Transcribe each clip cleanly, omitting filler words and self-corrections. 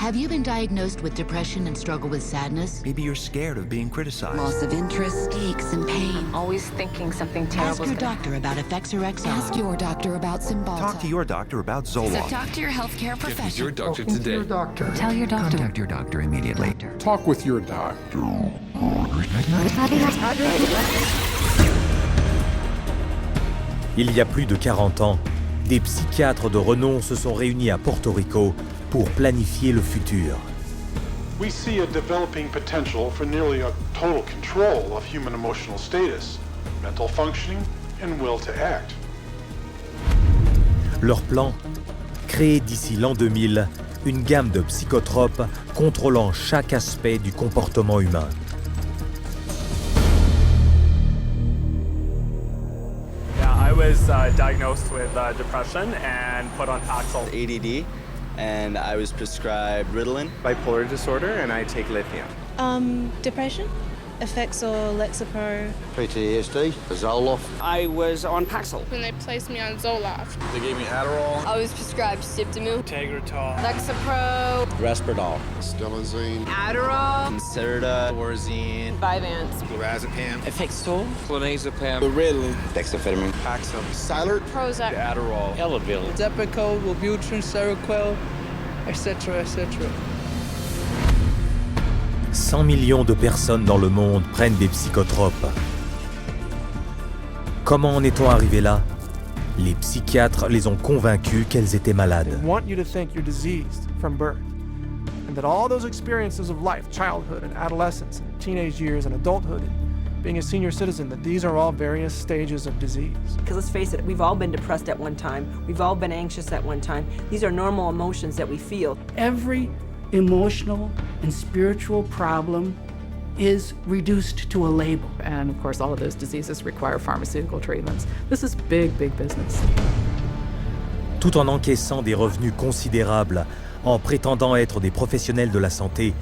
Have you been diagnosed with depression and struggle with sadness? Maybe you're scared of being criticized. Loss of interest, aches and pain. Always thinking something terrible. Ask your doctor about Effexor XR. Ask your doctor about Cymbalta. Talk to your doctor about Zoloft. So talk to your healthcare Get with professional. your doctor today. Your doctor. Tell your doctor. Contact your doctor immediately. Talk with your doctor. Il y a plus de 40 ans, des psychiatres de renom se sont réunis à Porto Rico pour planifier le futur. We see a developing potential for nearly a total control of human emotional status, mental functioning, and will to act. Leur plan? Créer d'ici l'an 2000 une gamme de psychotropes contrôlant chaque aspect du comportement humain. I was diagnosed with depression and put on Paxil. ADD, and I was prescribed Ritalin. Bipolar disorder, and I take lithium. Depression, Effexor, Lexapro. PTSD, Zoloft. I was on Paxil. When they placed me on Zoloft. They gave me Adderall. I was prescribed Siptamil, Tegretol, Lexapro, Risperdal, Stelazine, Adderall, Concerta, Thorazine, Vyvanse, Lorazepam, Effexor, Clonazepam, Ritalin, dexamphetamine, Paxil, Cylert, Prozac, Adderall, Elavil, Depakote, Wellbutrin, Seroquel, etc., etc. 100 millions de personnes dans le monde prennent des psychotropes. Comment en est-on arrivé là? Les psychiatres les ont convaincus qu'elles étaient malades. They want you to think you're diseased from birth, and that all those experiences of life, childhood and adolescence and teenage years and adulthood and being a senior citizen, that these are all various stages of disease. Because let's face it, we've all been depressed at one time. We've all been anxious at one time. These are normal emotions that we feel. Every emotional and spiritual problem is reduced to a label. And of course, all of those diseases require pharmaceutical treatments. This is big, big business. Tout en encaissant des revenus considérables, en prétendant être des professionnels de la santé,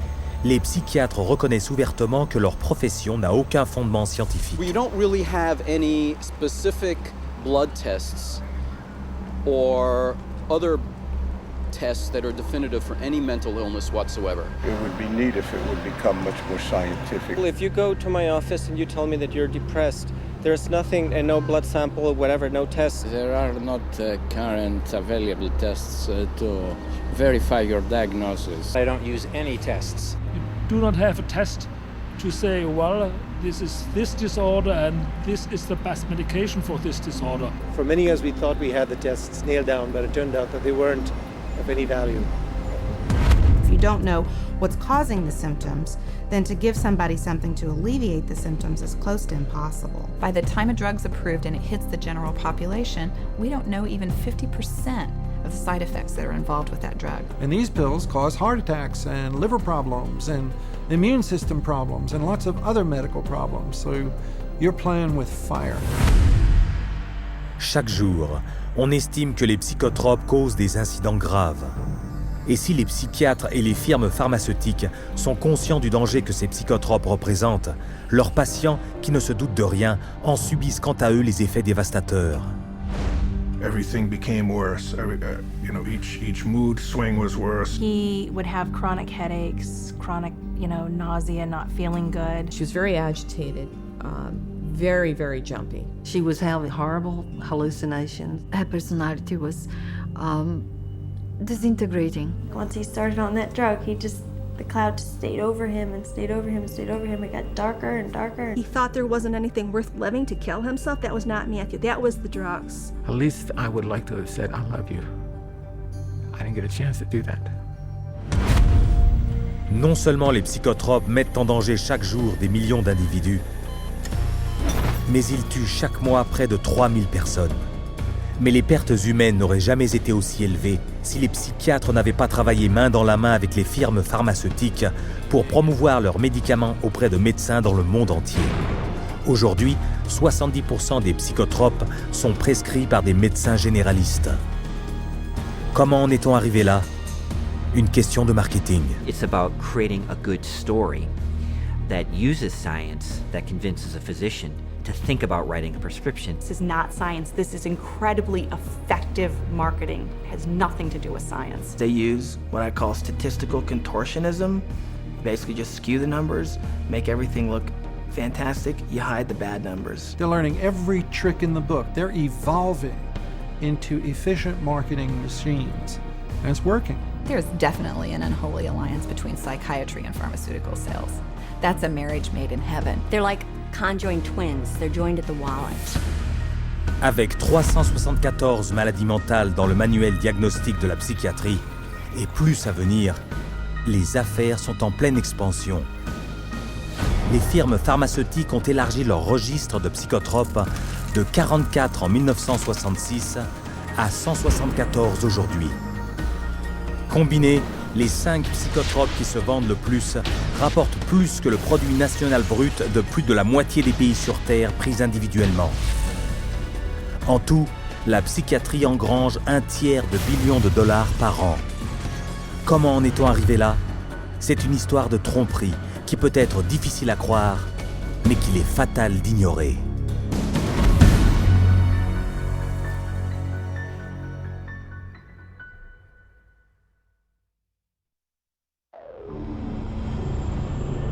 les psychiatres reconnaissent ouvertement que leur profession n'a aucun fondement scientifique. We don't really have any specific blood tests or other tests that are definitive for any mental illness whatsoever. It would be neat if it would become much more scientific. Well, if you go to my office and you tell me that you're depressed, there's nothing, and no blood sample or whatever, no tests. There are not current available tests to verify your diagnosis. I don't use any tests. You do not have a test to say, well, this is this disorder and this is the best medication for this disorder. For many years we thought we had the tests nailed down, but it turned out that they weren't of any value. If you don't know what's causing the symptoms, then to give somebody something to alleviate the symptoms is close to impossible. By the time a drug's approved and it hits the general population, we don't know even 50% of the side effects that are involved with that drug. And these pills cause heart attacks and liver problems and immune system problems and lots of other medical problems. So you're playing with fire. Chaque jour, on estime que les psychotropes causent des incidents graves. Et si les psychiatres et les firmes pharmaceutiques sont conscients du danger que ces psychotropes représentent, leurs patients, qui ne se doutent de rien, en subissent quant à eux les effets dévastateurs. Everything became worse. Each mood swing was worse. He would have chronic headaches, chronic, nausea, not feeling good. She was very agitated, very, very jumpy. She was having horrible hallucinations. Her personality was disintegrating. Once he started on that drug, the cloud just stayed over him and stayed over him and stayed over him. It got darker and darker. He thought there wasn't anything worth living to kill himself. That was not Matthew. That was the drugs. At least I would like to have said, I love you. I didn't get a chance to do that. Non seulement les psychotropes mettent en danger chaque jour des millions d'individus, mais ils tuent chaque mois près de 3000 personnes. Mais les pertes humaines n'auraient jamais été aussi élevées si les psychiatres n'avaient pas travaillé main dans la main avec les firmes pharmaceutiques pour promouvoir leurs médicaments auprès de médecins dans le monde entier. Aujourd'hui, 70% des psychotropes sont prescrits par des médecins généralistes. Comment en est-on arrivé là? Une question de marketing. It's about creating a good story that uses science, that convinces a physician to think about writing a prescription. This is not science. This is incredibly effective marketing. It has nothing to do with science. They use what I call statistical contortionism. Basically just skew the numbers, make everything look fantastic, you hide the bad numbers. They're learning every trick in the book. They're evolving into efficient marketing machines, and it's working. There's definitely an unholy alliance between psychiatry and pharmaceutical sales. That's a marriage made in heaven. They're like conjoined twins. They're joined at the wallet. Avec 374 maladies mentales dans le manuel diagnostique de la psychiatrie, et plus à venir, les affaires sont en pleine expansion. Les firmes pharmaceutiques ont élargi leur registre de psychotropes de 44 en 1966 à 174 aujourd'hui. Combinés, les 5 psychotropes qui se vendent le plus rapportent plus que le produit national brut de plus de la moitié des pays sur Terre pris individuellement. En tout, la psychiatrie engrange $1/3 de billions de dollars par an. Comment en est-on arrivé là? C'est une histoire de tromperie qui peut être difficile à croire, mais qu'il est fatal d'ignorer.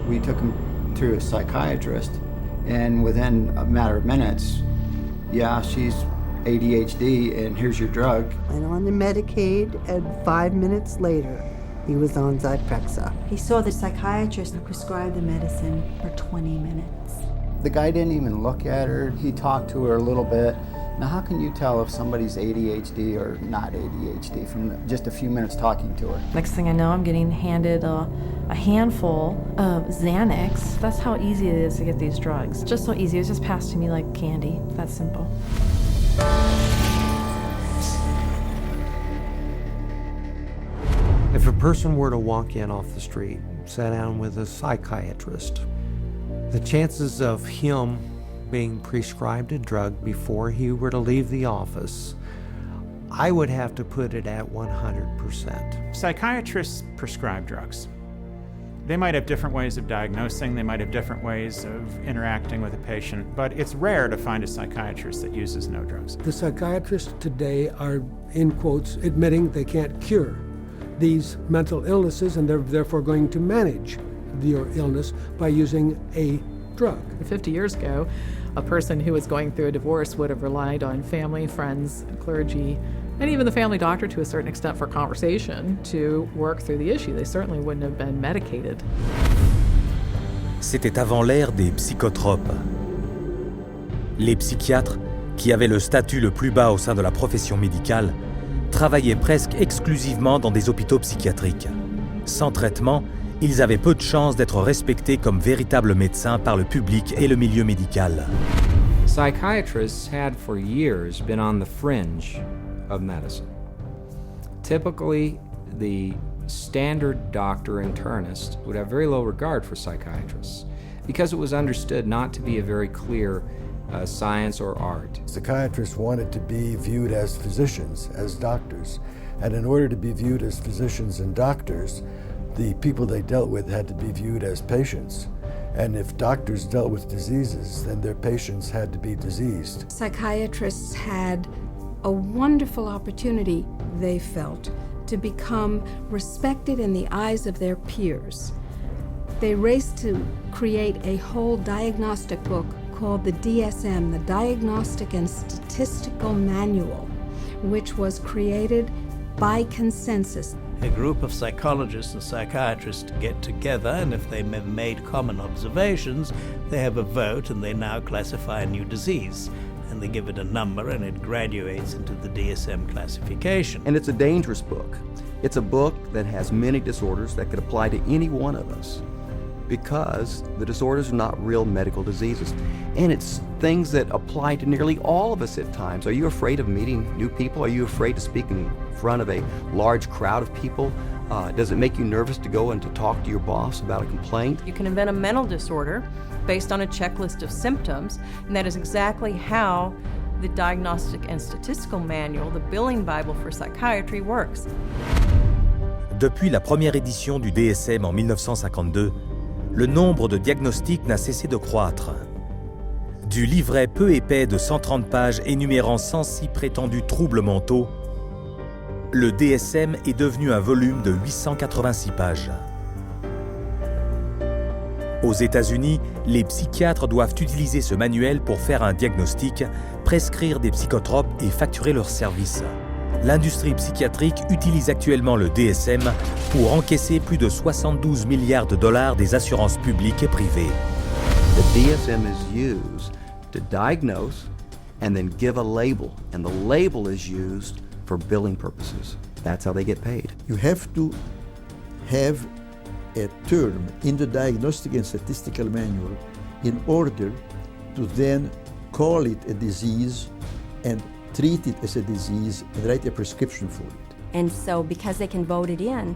We took him to a psychiatrist, and within a matter of minutes, yeah, she's ADHD, and here's your drug. Went on to Medicaid, and 5 minutes later, he was on Zyprexa. He saw the psychiatrist and prescribed the medicine for 20 minutes. The guy didn't even look at her. He talked to her a little bit. Now, how can you tell if somebody's ADHD or not ADHD from just a few minutes talking to her? Next thing I know, I'm getting handed a handful of Xanax. That's how easy it is to get these drugs. Just so easy. It was just passed to me like candy. That's simple. If a person were to walk in off the street, sit down with a psychiatrist, the chances of him being prescribed a drug before he were to leave the office, I would have to put it at 100%. Psychiatrists prescribe drugs. They might have different ways of diagnosing, they might have different ways of interacting with a patient, but it's rare to find a psychiatrist that uses no drugs. The psychiatrists today are, in quotes, admitting they can't cure these mental illnesses, and they're therefore going to manage your illness by using a drug. 50 years ago, a person who was going through a divorce would have relied on family, friends, clergy, and even the family doctor to a certain extent for conversation to work through the issue. They certainly wouldn't have been medicated. C'était avant l'ère des psychotropes. Les psychiatres, qui avaient le statut le plus bas au sein de la profession médicale, travaillaient presque exclusivement dans des hôpitaux psychiatriques. Sans traitement, ils avaient peu de chances d'être respectés comme véritables médecins par le public et le milieu médical. Psychiatrists had for years been on the fringe of medicine. Typically, the standard doctor internist would have very low regard for psychiatrists because it was understood not to be a very clear science or art. Psychiatrists wanted to be viewed as physicians, as doctors, and in order to be viewed as physicians and doctors, the people they dealt with had to be viewed as patients. And if doctors dealt with diseases, then their patients had to be diseased. Psychiatrists had a wonderful opportunity, they felt, to become respected in the eyes of their peers. They raced to create a whole diagnostic book called the DSM, the Diagnostic and Statistical Manual, which was created by consensus. A group of psychologists and psychiatrists get together, and if they have made common observations, they have a vote and they now classify a new disease. And they give it a number and it graduates into the DSM classification. And it's a dangerous book. It's a book that has many disorders that could apply to any one of us because the disorders are not real medical diseases. And it's things that apply to nearly all of us at times. Are you afraid of meeting new people? Are you afraid to speak in front of a large crowd of people? Does it make you nervous to go and to talk to your boss about a complaint? You can invent a mental disorder based on a checklist of symptoms, and that is exactly how the Diagnostic and Statistical Manual, the billing Bible for psychiatry, works. Depuis la première édition du DSM en 1952, le nombre de diagnostics n'a cessé de croître. Du livret peu épais de 130 pages énumérant 106 prétendus troubles mentaux, le DSM est devenu un volume de 886 pages. Aux États-Unis, les psychiatres doivent utiliser ce manuel pour faire un diagnostic, prescrire des psychotropes et facturer leurs services. L'industrie psychiatrique utilise actuellement le DSM pour encaisser plus de 72 milliards de dollars des assurances publiques et privées. The DSM is used to diagnose and then give a label, and the label is used for billing purposes. That's how they get paid. You have to have a term in the Diagnostic and Statistical Manual in order to then call it a disease and treat it as a disease and write a prescription for it. And so because they can vote it in,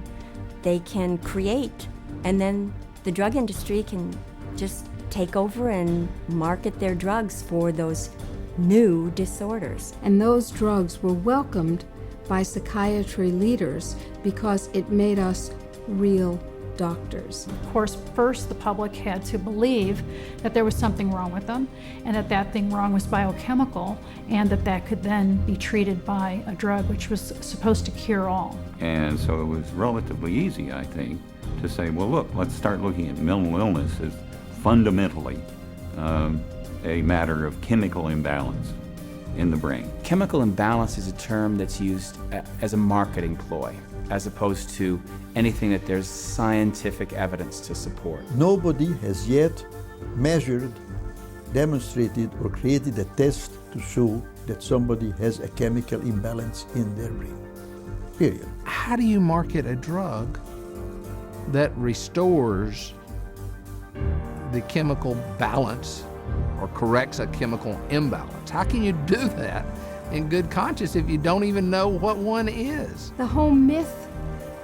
they can create, and then the drug industry can just take over and market their drugs for those new disorders. And those drugs were welcomed by psychiatry leaders because it made us real doctors. Of course, first the public had to believe that there was something wrong with them, and that that thing wrong was biochemical, and that that could then be treated by a drug which was supposed to cure all. And so it was relatively easy, I think, to say, well, look, let's start looking at mental illness as fundamentally a matter of chemical imbalance in the brain. Chemical imbalance is a term that's used as a marketing ploy, as opposed to anything that there's scientific evidence to support. Nobody has yet measured, demonstrated, or created a test to show that somebody has a chemical imbalance in their brain. Period. How do you market a drug that restores the chemical balance or corrects a chemical imbalance? How can you do that in good conscience if you don't even know what one is? The whole myth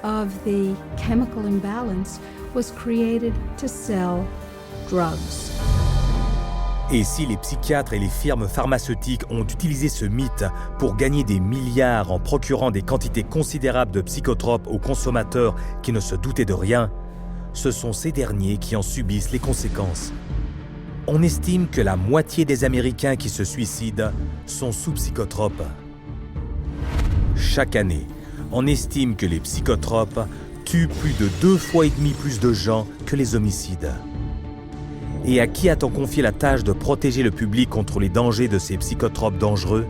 of the chemical imbalance was created to sell drugs. Et si les psychiatres et les firmes pharmaceutiques ont utilisé ce mythe pour gagner des milliards en procurant des quantités considérables de psychotropes aux consommateurs qui ne se doutaient de rien, ce sont ces derniers qui en subissent les conséquences. On estime que la moitié des Américains qui se suicident sont sous psychotropes. Chaque année, on estime que les psychotropes tuent plus de 2,5 fois plus de gens que les homicides. Et à qui a-t-on confié la tâche de protéger le public contre les dangers de ces psychotropes dangereux?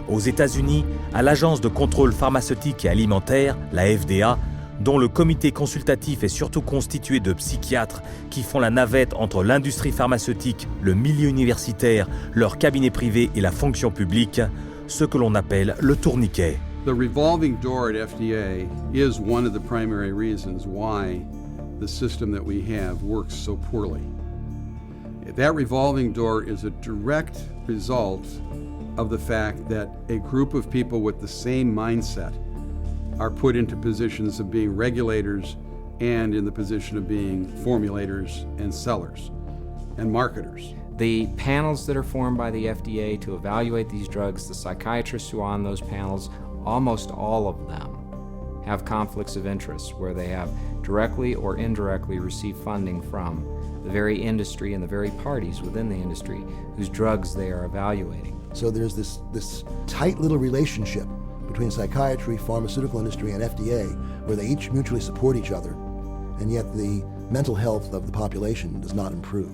Aux États-Unis, à l'Agence de contrôle pharmaceutique et alimentaire, la FDA, dont le comité consultatif est surtout constitué de psychiatres qui font la navette entre l'industrie pharmaceutique, le milieu universitaire, leur cabinet privé et la fonction publique, ce que l'on appelle le tourniquet. The revolving door at FDA is one of the primary reasons why the system that we have works so poorly. That revolving door is a direct result of the fact that a group of people with the same mindset are put into positions of being regulators and in the position of being formulators and sellers and marketers. The panels that are formed by the FDA to evaluate these drugs, the psychiatrists who are on those panels, almost all of them have conflicts of interest where they have directly or indirectly received funding from the very industry and the very parties within the industry whose drugs they are evaluating. So there's this tight little relationship between psychiatry, pharmaceutical industry, and FDA, where they each mutually support each other, and yet the mental health of the population does not improve.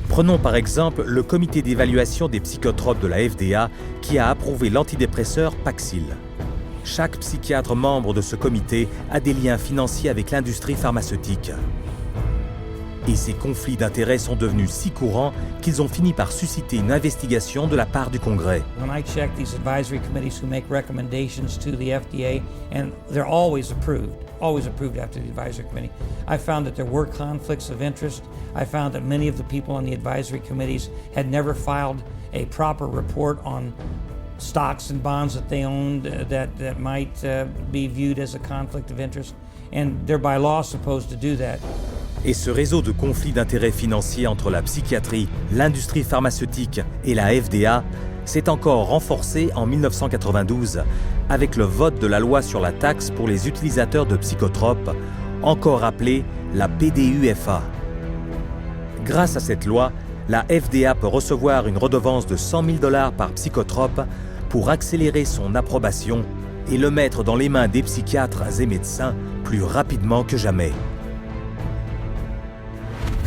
Prenons par exemple le comité d'évaluation des psychotropes de la FDA qui a approuvé l'antidépresseur Paxil. Chaque psychiatre membre de ce comité a des liens financiers avec l'industrie pharmaceutique. Et ces conflits d'intérêts sont devenus si courants qu'ils ont fini par susciter une investigation de la part du Congrès. When I check these advisory committees who make recommendations to the FDA, and they're always approved after the advisory committee, I found that there were conflicts of interest. I found that many of the people on the advisory committees had never filed a proper report on stocks and bonds that they owned that might be viewed as a conflict of interest, and they're by law supposed to do that. Et ce réseau de conflits d'intérêts financiers entre la psychiatrie, l'industrie pharmaceutique et la FDA s'est encore renforcé en 1992 avec le vote de la loi sur la taxe pour les utilisateurs de psychotropes, encore appelée la PDUFA. Grâce à cette loi, la FDA peut recevoir une redevance de $100 000 par psychotrope pour accélérer son approbation et le mettre dans les mains des psychiatres et médecins plus rapidement que jamais.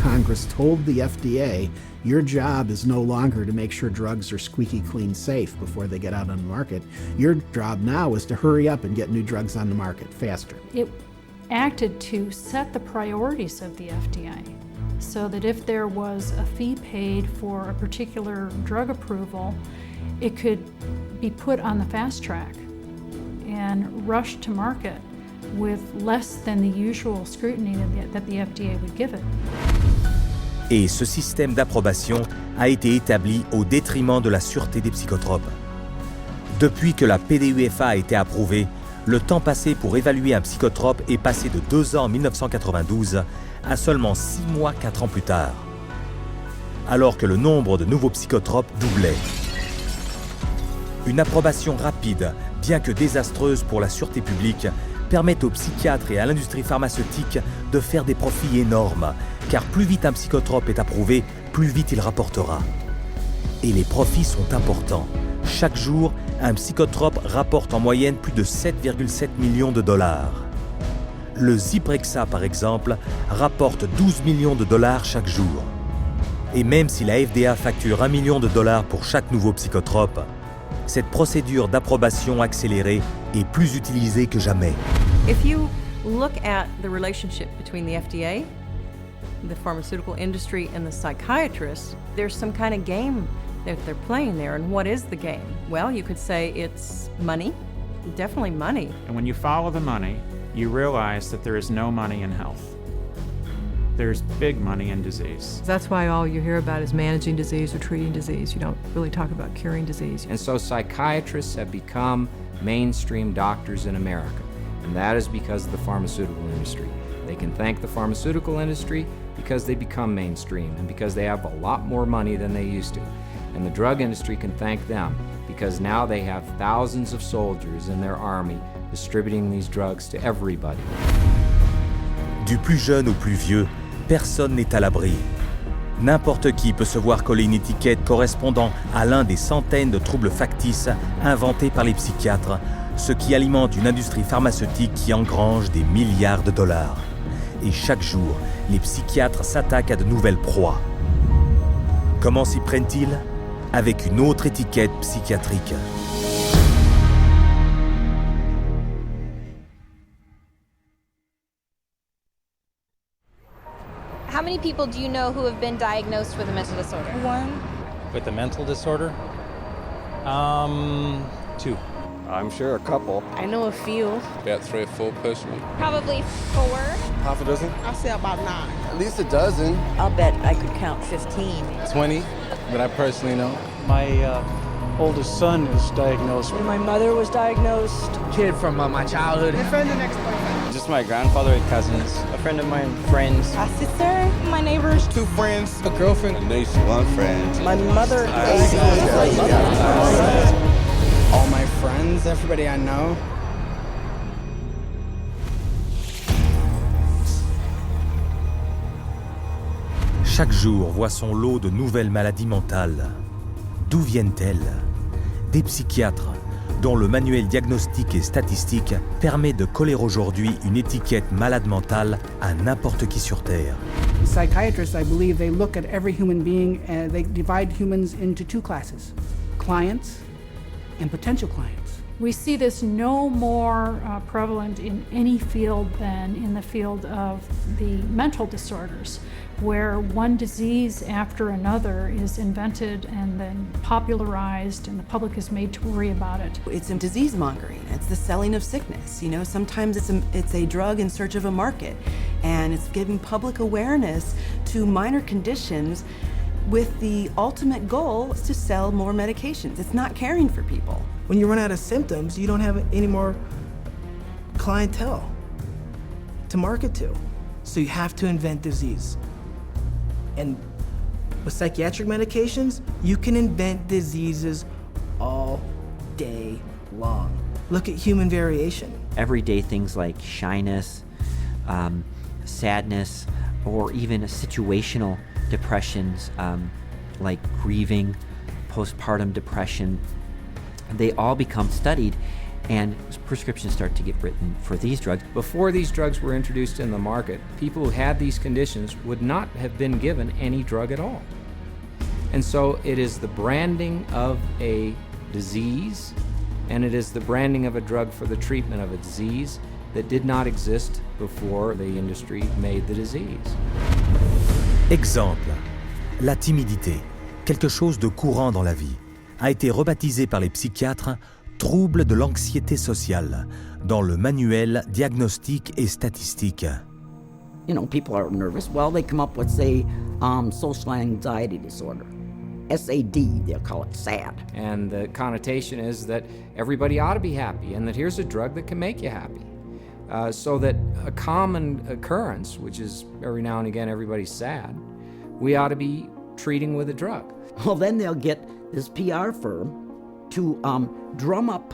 Congress told the FDA, your job is no longer to make sure drugs are squeaky clean safe before they get out on the market. Your job now is to hurry up and get new drugs on the market faster. It acted to set the priorities of the FDA so that if there was a fee paid for a particular drug approval, it could be put on the fast track and rushed to market with less than the usual scrutiny that the FDA would give it. Et ce système d'approbation a été établi au détriment de la sûreté des psychotropes. Depuis que la PDUFA a été approuvée, le temps passé pour évaluer un psychotrope est passé de 2 ans en 1992 à seulement 6 mois 4 ans plus tard, alors que le nombre de nouveaux psychotropes doublait. Une approbation rapide, bien que désastreuse pour la sûreté publique, permet aux psychiatres et à l'industrie pharmaceutique de faire des profits énormes, car plus vite un psychotrope est approuvé, plus vite il rapportera. Et les profits sont importants. Chaque jour, un psychotrope rapporte en moyenne plus de 7,7 millions de dollars. Le Zyprexa, par exemple, rapporte 12 millions de dollars chaque jour. Et même si la FDA facture $1 million pour chaque nouveau psychotrope, cette procédure d'approbation accélérée est plus utilisée que jamais. If you look at the relationship between the FDA, the pharmaceutical industry, and the psychiatrists, there's some kind of game that they're playing there. And what is the game? Well, you could say it's money, definitely money. And when you follow the money, you realize that there is no money in health. There's big money in disease. That's why all you hear about is managing disease or treating disease. You don't really talk about curing disease. And so psychiatrists have become mainstream doctors in America. And that is because of the pharmaceutical industry. They can thank the pharmaceutical industry because they become mainstream and because they have a lot more money than they used to. And the drug industry can thank them because now they have thousands of soldiers in their army distributing these drugs to everybody. Du plus jeune au plus vieux, personne n'est à l'abri. N'importe qui peut se voir coller une étiquette correspondant à l'un des centaines de troubles factices inventés par les psychiatres, ce qui alimente une industrie pharmaceutique qui engrange des milliards de dollars. Et chaque jour, les psychiatres s'attaquent à de nouvelles proies. Comment s'y prennent-ils? Avec une autre étiquette psychiatrique. How many people do you know who have been diagnosed with a mental disorder? One. With a mental disorder? 2. I'm sure a couple. I know a few. About 3 or 4 personally. Probably 4. Half a dozen? I'll say about 9. At least a dozen. I'll bet I could count 15. 20 that I personally know. My oldest son is diagnosed. My mother was diagnosed. Kid from my childhood. My friend, the next boyfriend. Just my grandfather and cousins. A friend of mine, friends. A sister, my neighbors. 2 friends, a girlfriend. A niece, 1 friend. My mother. All my friends, everybody I know. Chaque jour voit son lot de nouvelles maladies mentales. D'où viennent-elles? Des psychiatres, dont le manuel diagnostique et statistique permet de coller aujourd'hui une étiquette malade mentale à n'importe qui sur Terre. Psychiatrists, I believe, they look at every human being and they divide humans into 2 classes, clients and potential clients. We see this no more prevalent in any field than in the field of the mental disorders, where one disease after another is invented and then popularized and the public is made to worry about it. It's disease mongering. It's the selling of sickness. You know, sometimes it's a drug in search of a market, and it's giving public awareness to minor conditions with the ultimate goal is to sell more medications. It's not caring for people. When you run out of symptoms, you don't have any more clientele to market to. So you have to invent disease. And with psychiatric medications, you can invent diseases all day long. Look at human variation. Everyday things like shyness, sadness, or even situational depressions like grieving, postpartum depression, they all become studied, and prescriptions start to get written for these drugs. Before these drugs were introduced in the market, people who had these conditions would not have been given any drug at all. And so it is the branding of a disease, and it is the branding of a drug for the treatment of a disease that did not exist before the industry made the disease. Exemple, la timidité, quelque chose de courant dans la vie, a été rebaptisé par les psychiatres trouble de l'anxiété sociale dans le manuel Diagnostic et Statistique. You know, people are nervous. Well, they come up with, say, social anxiety disorder. SAD, they'll call it SAD. And the connotation is that everybody ought to be happy and that here's a drug that can make you happy. So that a common occurrence, which is every now and again everybody's sad, we ought to be treating with a drug. Well, then they'll get this PR firm to drum up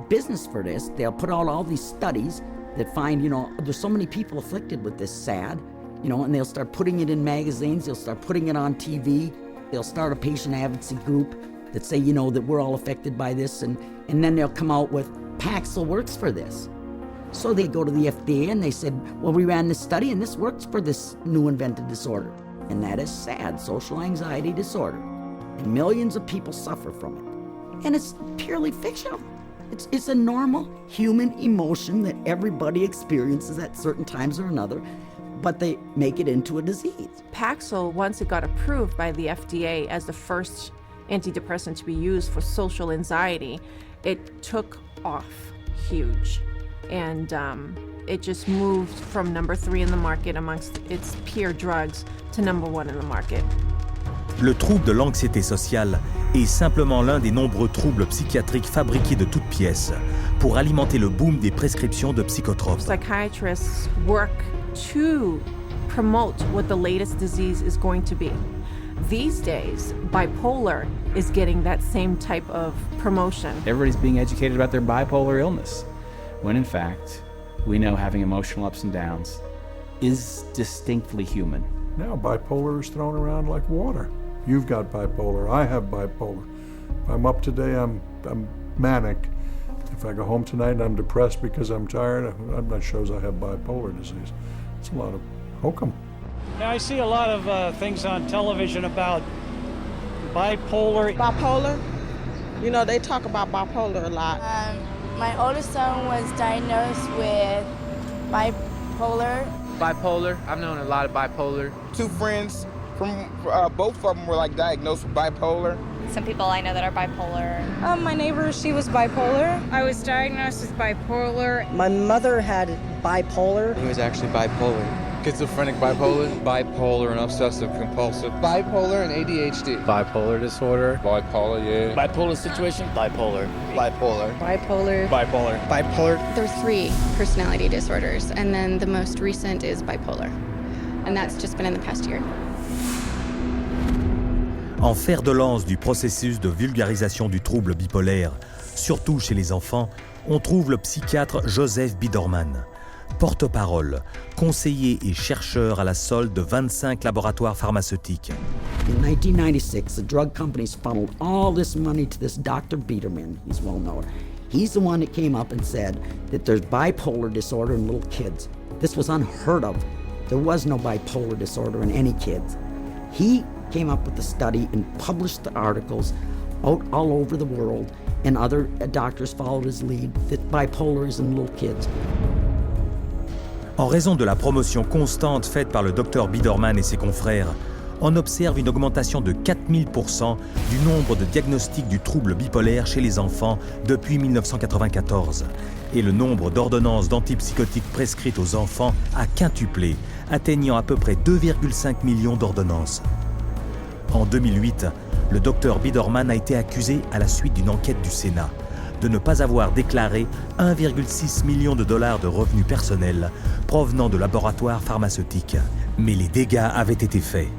business for this. They'll put out all these studies that find, you know, there's so many people afflicted with this SAD, you know, and they'll start putting it in magazines, they'll start putting it on TV, they'll start a patient advocacy group that say, you know, that we're all affected by this, and then they'll come out with Paxil works for this. So they go to the FDA and they said, well, we ran this study and this works for this new invented disorder. And that is SAD, social anxiety disorder. And millions of people suffer from it. And it's purely fictional. It's a normal human emotion that everybody experiences at certain times or another, but they make it into a disease. Paxil, once it got approved by the FDA as the first antidepressant to be used for social anxiety, it took off huge. And it just moved from number 3 in the market amongst its peer drugs to number 1 in the market. Le trouble de l'anxiété sociale est simplement l'un des nombreux troubles psychiatriques fabriqués de toutes pièces pour alimenter le boom des prescriptions de psychotropes. Psychiatrists work to promote what the latest disease is going to be. These days, bipolar is getting that same type of promotion. Everybody's being educated about their bipolar illness, when in fact, we know having emotional ups and downs is distinctly human. Now bipolar is thrown around like water. You've got bipolar, I have bipolar. If I'm up today, I'm manic. If I go home tonight and I'm depressed because I'm tired, that shows I have bipolar disease. It's a lot of hokum. Now, I see a lot of things on television about bipolar. Bipolar? You know, they talk about bipolar a lot. My oldest son was diagnosed with bipolar. Bipolar, I've known a lot of bipolar. 2 friends from both of them were like diagnosed with bipolar. Some people I know that are bipolar. My neighbor, she was bipolar. I was diagnosed with bipolar. My mother had bipolar. He was actually bipolar. Schizophrenic bipolar. Bipolar and obsessive compulsive. Bipolar and ADHD. Bipolar disorder. Bipolar, yeah. Bipolar situation. Bipolar. Bipolar. Bipolar. Bipolar. Bipolar. There are 3 personality disorders, and then the most recent is bipolar. And that's just been in the past year. En fer de lance du processus de vulgarisation du trouble bipolaire, surtout chez les enfants, on trouve le psychiatre Joseph Biederman, porte-parole, conseiller et chercheur à la solde de 25 laboratoires pharmaceutiques. In 1996, the drug companies funneled all this money to this Dr. Biederman. He's well known. He's the one that came up and said that there's bipolar disorder in little kids. This was unheard of. There was no bipolar disorder in any kids. He came up with the study and published the articles out all over the world, and other doctors followed his lead that bipolar is in little kids. En raison de la promotion constante faite par le Dr Biederman et ses confrères, on observe une augmentation de 4000% du nombre de diagnostics du trouble bipolaire chez les enfants depuis 1994. Et le nombre d'ordonnances d'antipsychotiques prescrites aux enfants a quintuplé, atteignant à peu près 2,5 millions d'ordonnances. En 2008, le Dr Biederman a été accusé à la suite d'une enquête du Sénat de ne pas avoir déclaré 1,6 million de dollars de revenus personnels provenant de laboratoires pharmaceutiques. Mais les dégâts avaient été faits.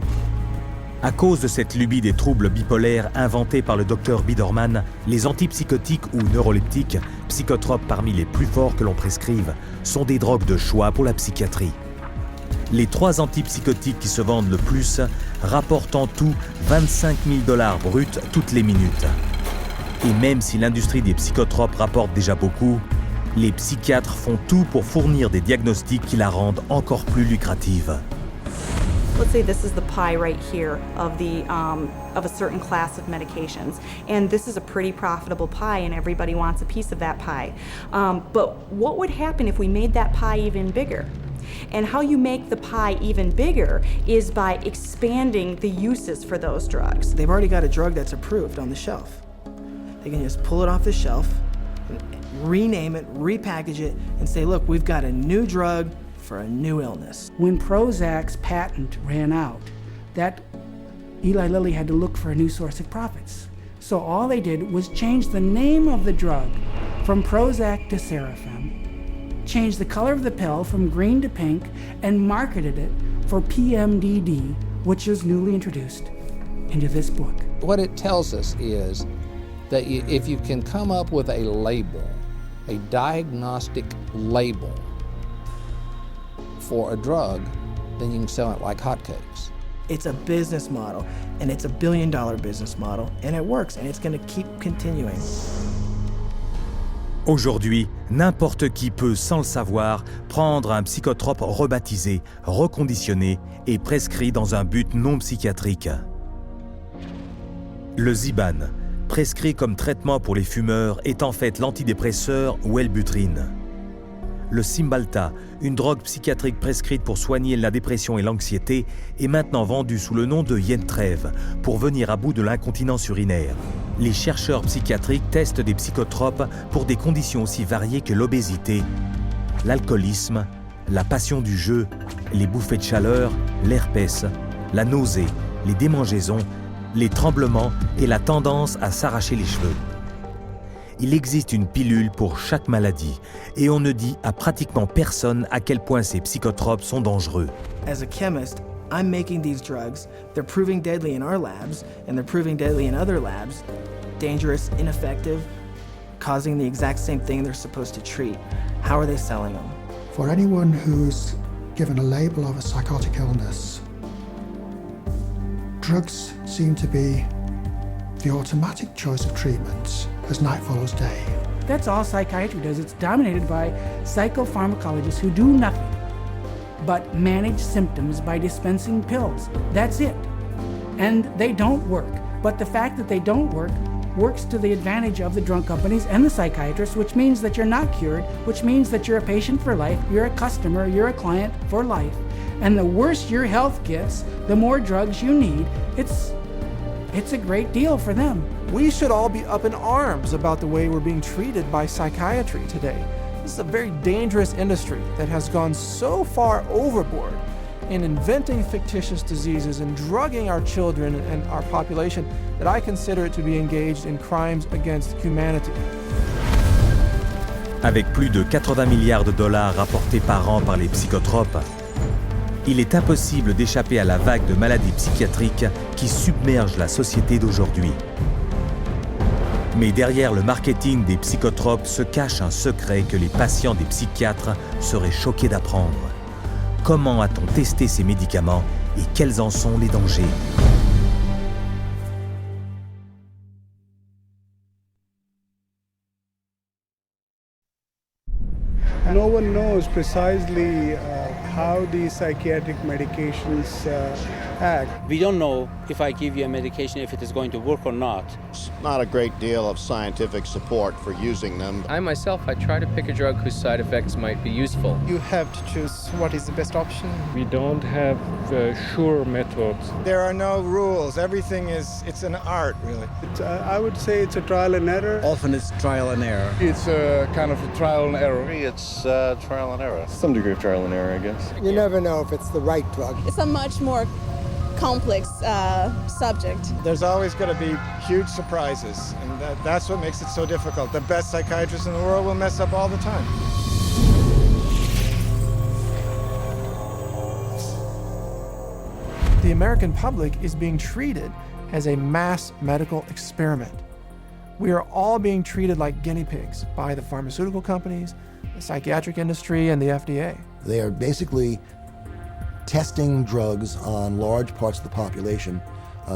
À cause de cette lubie des troubles bipolaires inventés par le Dr Biederman, les antipsychotiques ou neuroleptiques, psychotropes parmi les plus forts que l'on prescrive, sont des drogues de choix pour la psychiatrie. Les 3 antipsychotiques qui se vendent le plus rapportent en tout 25 000 $ bruts toutes les minutes. Et même si l'industrie des psychotropes rapporte déjà beaucoup, les psychiatres font tout pour fournir des diagnostics qui la rendent encore plus lucrative. Let's say this is the pie right here of a certain class of medications, and this is a pretty profitable pie, and everybody wants a piece of that pie. But what would happen if we made that pie even bigger? And how you make the pie even bigger is by expanding the uses for those drugs. They've already got a drug that's approved on the shelf. They can just pull it off the shelf, rename it, repackage it, and say, look, we've got a new drug for a new illness. When Prozac's patent ran out, that Eli Lilly had to look for a new source of profits. So all they did was change the name of the drug from Prozac to Serafem, changed the color of the pill from green to pink, and marketed it for PMDD, which is newly introduced into this book. What it tells us is that if you can come up with a label, a diagnostic label for a drug, then you can sell it like hotcakes. It's a business model, and it's a $1 billion business model, and it works, and it's going to keep continuing. Aujourd'hui, n'importe qui peut, sans le savoir, prendre un psychotrope rebaptisé, reconditionné et prescrit dans un but non psychiatrique. Le Zyban, prescrit comme traitement pour les fumeurs, est en fait l'antidépresseur Wellbutrin. Le Cymbalta, une drogue psychiatrique prescrite pour soigner la dépression et l'anxiété, est maintenant vendue sous le nom de Yentrev pour venir à bout de l'incontinence urinaire. Les chercheurs psychiatriques testent des psychotropes pour des conditions aussi variées que l'obésité, l'alcoolisme, la passion du jeu, les bouffées de chaleur, l'herpès, la nausée, les démangeaisons, les tremblements et la tendance à s'arracher les cheveux. Il existe une pilule pour chaque maladie et on ne dit à pratiquement personne à quel point ces psychotropes sont dangereux. As a chemist, I'm making these drugs. They're proving deadly in our labs, and they're proving deadly in other labs. Dangerous, ineffective, causing the exact same thing they're supposed to treat. How are they selling them? For anyone who's given a label of a psychotic illness, drugs seem to be the automatic choice of treatment as night follows day. That's all psychiatry does. It's dominated by psychopharmacologists who do nothing but manage symptoms by dispensing pills. That's it. And they don't work. But the fact that they don't work works to the advantage of the drug companies and the psychiatrists, which means that you're not cured, which means that you're a patient for life, you're a customer, you're a client for life. And the worse your health gets, the more drugs you need. It's a great deal for them. We should all be up in arms about the way we're being treated by psychiatry today. This is a very dangerous industry that has gone so far overboard in inventing fictitious diseases and drugging our children and our population that I consider it to be engaged in crimes against humanity. Avec plus de 80 milliards de dollars rapportés par an par les psychotropes, il est impossible d'échapper à la vague de maladies psychiatriques qui submerge la société d'aujourd'hui. Mais derrière le marketing des psychotropes se cache un secret que les patients des psychiatres seraient choqués d'apprendre. Comment a-t-on testé ces médicaments et quels en sont les dangers ? No one knows precisely how these psychiatric medications act. We don't know if I give you a medication if it is going to work or not. There's not a great deal of scientific support for using them. I myself, I try to pick a drug whose side effects might be useful. You have to choose what is the best option. We don't have sure methods. There are no rules. Everything it's an art, really. I would say it's a trial and error. Often it's trial and error. It's a kind of a trial and error. It's trial and error. Some degree of trial and error, I guess. You never know if it's the right drug. It's a much more complex subject. There's always going to be huge surprises, and that's what makes it so difficult. The best psychiatrists in the world will mess up all the time. The American public is being treated as a mass medical experiment. We are all being treated like guinea pigs by the pharmaceutical companies, the psychiatric industry, and the FDA. They are basically testing drugs on large parts of the population